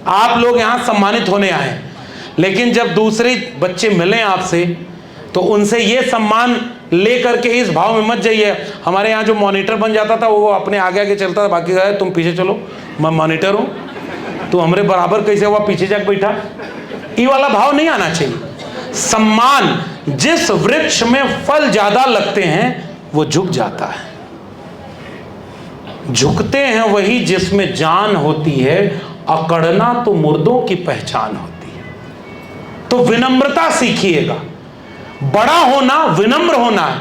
आप लोग यहां सम्मानित होने आए हैं, लेकिन जब दूसरे बच्चे मिलें आपसे तो उनसे ये सम्मान लेकर के इस भाव में मत जाइए। हमारे यहाँ जो मॉनिटर बन जाता था वो अपने आगे आगे चलता था, बाकी कहा तुम पीछे चलो, मैं मॉनिटर हूँ, तो हमारे बराबर कैसे हुआ पीछे जाकर बैठा। ये वाला भाव नहीं आना चाहिए। सम्मान, जिस वृक्ष में फल ज्यादा लगते हैं वो झुक जाता है, झुकते हैं वही जिसमें जान होती है, अकड़ना तो मुर्दों की पहचान होती है। तो विनम्रता सीखिएगा, बड़ा होना विनम्र होना है।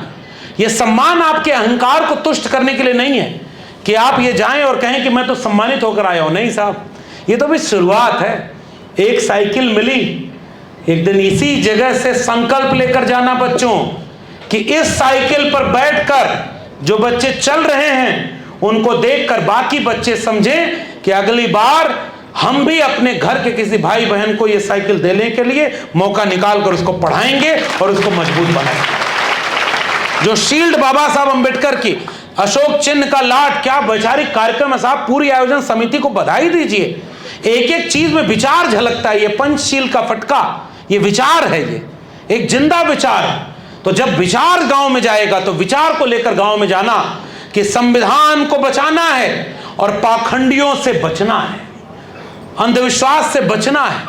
यह सम्मान आपके अहंकार को तुष्ट करने के लिए नहीं है कि आप ये जाएं और कहें कि मैं तो सम्मानित होकर आया हूं। नहीं साहब, ये तो भी शुरुआत है। एक साइकिल मिली, एक दिन इसी जगह से संकल्प लेकर जाना बच्चों कि इस साइकिल पर बैठकर जो बच्चे चल रहे हैं उनको देखकर बाकी बच्चे समझें कि अगली बार हम भी अपने घर के किसी भाई बहन को ये साइकिल देने के लिए मौका निकाल कर उसको पढ़ाएंगे और उसको मजबूत बनाएंगे। जो शील्ड बाबा साहब अंबेडकर की, अशोक चिन्ह का लाट, क्या वैचारिक कार्यक्रम है साहब। पूरी आयोजन समिति को बधाई दीजिए। एक एक चीज में विचार झलकता है। ये पंचशील का फटका, ये विचार है, ये एक जिंदा विचार है। तो जब विचार गांव में जाएगा तो विचार को लेकर गांव में जाना कि संविधान को बचाना है और पाखंडियों से बचना है, अंधविश्वास से बचना है,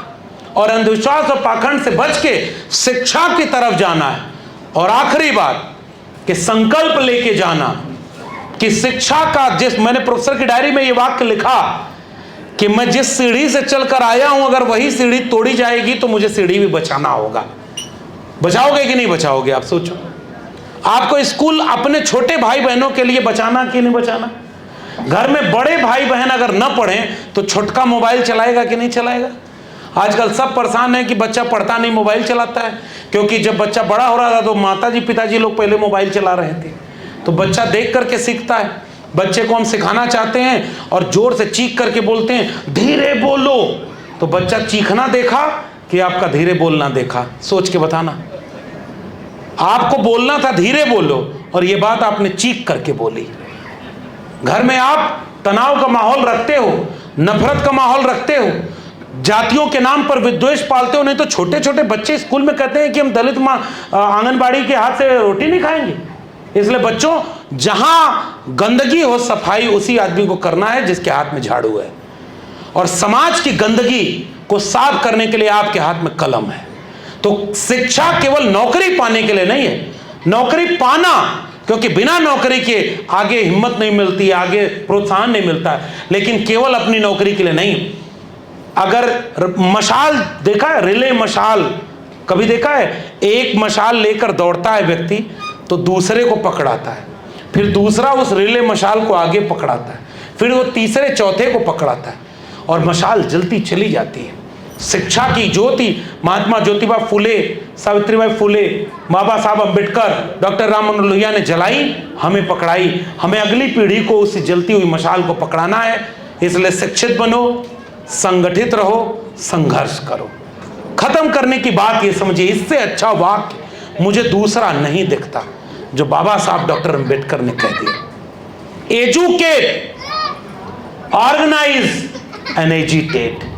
और अंधविश्वास और पाखंड से बच के शिक्षा की तरफ जाना है। और आखिरी बात कि संकल्प लेके जाना कि शिक्षा का मैंने प्रोफेसर की डायरी में ये वाक्य लिखा कि मैं जिस सीढ़ी से चलकर आया हूं, अगर वही सीढ़ी तोड़ी जाएगी तो मुझे सीढ़ी भी बचाना होगा। बचाओगे कि नहीं बचाओगे? आप सोचो। आपको स्कूल अपने छोटे भाई बहनों के लिए बचाना कि नहीं बचाना? घर में बड़े भाई बहन अगर न पढ़ें तो छोटका मोबाइल चलाएगा कि नहीं चलाएगा? आजकल सब परेशान है कि बच्चा पढ़ता नहीं, मोबाइल चलाता है। क्योंकि जब बच्चा बड़ा हो रहा था तो माताजी पिताजी लोग पहले मोबाइल चला रहे थे, तो बच्चा देख करके सीखता है। बच्चे को हम सिखाना चाहते हैं और जोर से चीख करके बोलते हैं धीरे बोलो, तो बच्चा चीखना देखा कि आपका धीरे बोलना देखा? सोच के बताना। आपको बोलना था धीरे बोलो और ये बात आपने चीख करके बोली। घर में आप तनाव का माहौल रखते हो, नफरत का माहौल रखते हो, जातियों के नाम पर विद्वेष पालते हो। नहीं तो छोटे छोटे बच्चे स्कूल में कहते हैं कि हम दलित माँ आंगनबाड़ी के हाथ से रोटी नहीं खाएंगे। इसलिए बच्चों, जहां गंदगी हो सफाई उसी आदमी को करना है जिसके हाथ में झाड़ू है, और समाज की गंदगी को साफ करने के लिए आपके हाथ में कलम है। तो शिक्षा केवल नौकरी पाने के लिए नहीं है, नौकरी पाना, क्योंकि बिना नौकरी के आगे हिम्मत नहीं मिलती, आगे प्रोत्साहन नहीं मिलता है, लेकिन केवल अपनी नौकरी के लिए नहीं। अगर मशाल देखा है, रिले मशाल कभी देखा है? एक मशाल लेकर दौड़ता है व्यक्ति तो दूसरे को पकड़ाता है, फिर दूसरा उस रिले मशाल को आगे पकड़ाता है, फिर वो तीसरे चौथे को पकड़ाता है और मशाल जलती चली जाती है। शिक्षा की ज्योति महात्मा ज्योतिबा फुले, सावित्रीबाई फुले, बाबा साहब अम्बेडकर, डॉक्टर राम मनोहर लोहिया ने जलाई, हमें पकड़ाई। हमें अगली पीढ़ी को उस जलती हुई मशाल को पकड़ाना है। इसलिए शिक्षित बनो, संगठित रहो, संघर्ष करो। खत्म करने की बात ये समझिए, इससे अच्छा वाक्य मुझे दूसरा नहीं दिखता जो बाबा साहब डॉक्टर अम्बेडकर ने कह दिया। Educate, organise and agitate.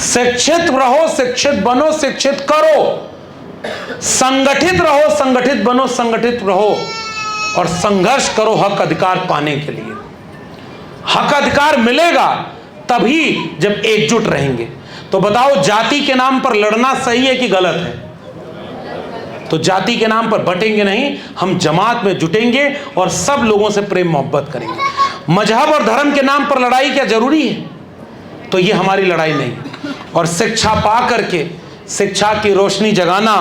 शिक्षित रहो, शिक्षित बनो, शिक्षित करो, संगठित रहो, संगठित बनो, संगठित रहो, और संघर्ष करो हक अधिकार पाने के लिए। हक अधिकार मिलेगा तभी जब एकजुट रहेंगे। तो बताओ, जाति के नाम पर लड़ना सही है कि गलत है? तो जाति के नाम पर बटेंगे नहीं, हम जमात में जुटेंगे और सब लोगों से प्रेम मोहब्बत करेंगे। मजहब और धर्म के नाम पर लड़ाई क्या जरूरी है? तो ये हमारी लड़ाई नहीं। और शिक्षा पा करके शिक्षा की रोशनी जगाना,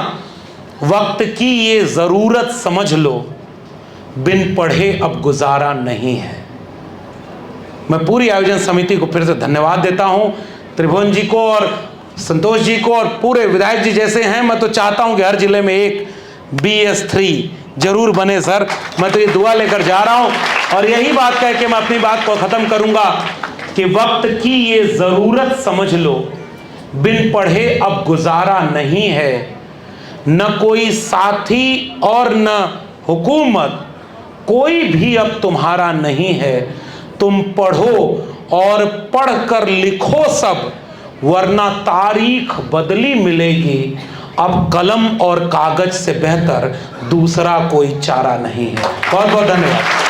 वक्त की ये जरूरत समझ लो, बिन पढ़े अब गुजारा नहीं है। मैं पूरी आयोजन समिति को फिर से धन्यवाद देता हूं, त्रिभुवन जी को और संतोष जी को और पूरे विधायक जी जैसे हैं। मैं तो चाहता हूं कि हर जिले में एक BS3 जरूर बने सर। मैं तो ये दुआ लेकर जा रहा हूं और यही बात कह के मैं अपनी बात को खत्म करूंगा कि वक्त की ये जरूरत समझ लो, बिन पढ़े अब गुजारा नहीं है। न कोई साथी और न हुकूमत, कोई भी अब तुम्हारा नहीं है। तुम पढ़ो और पढ़कर लिखो सब, वरना तारीख बदली मिलेगी। अब कलम और कागज से बेहतर दूसरा कोई चारा नहीं है। बहुत बहुत धन्यवाद।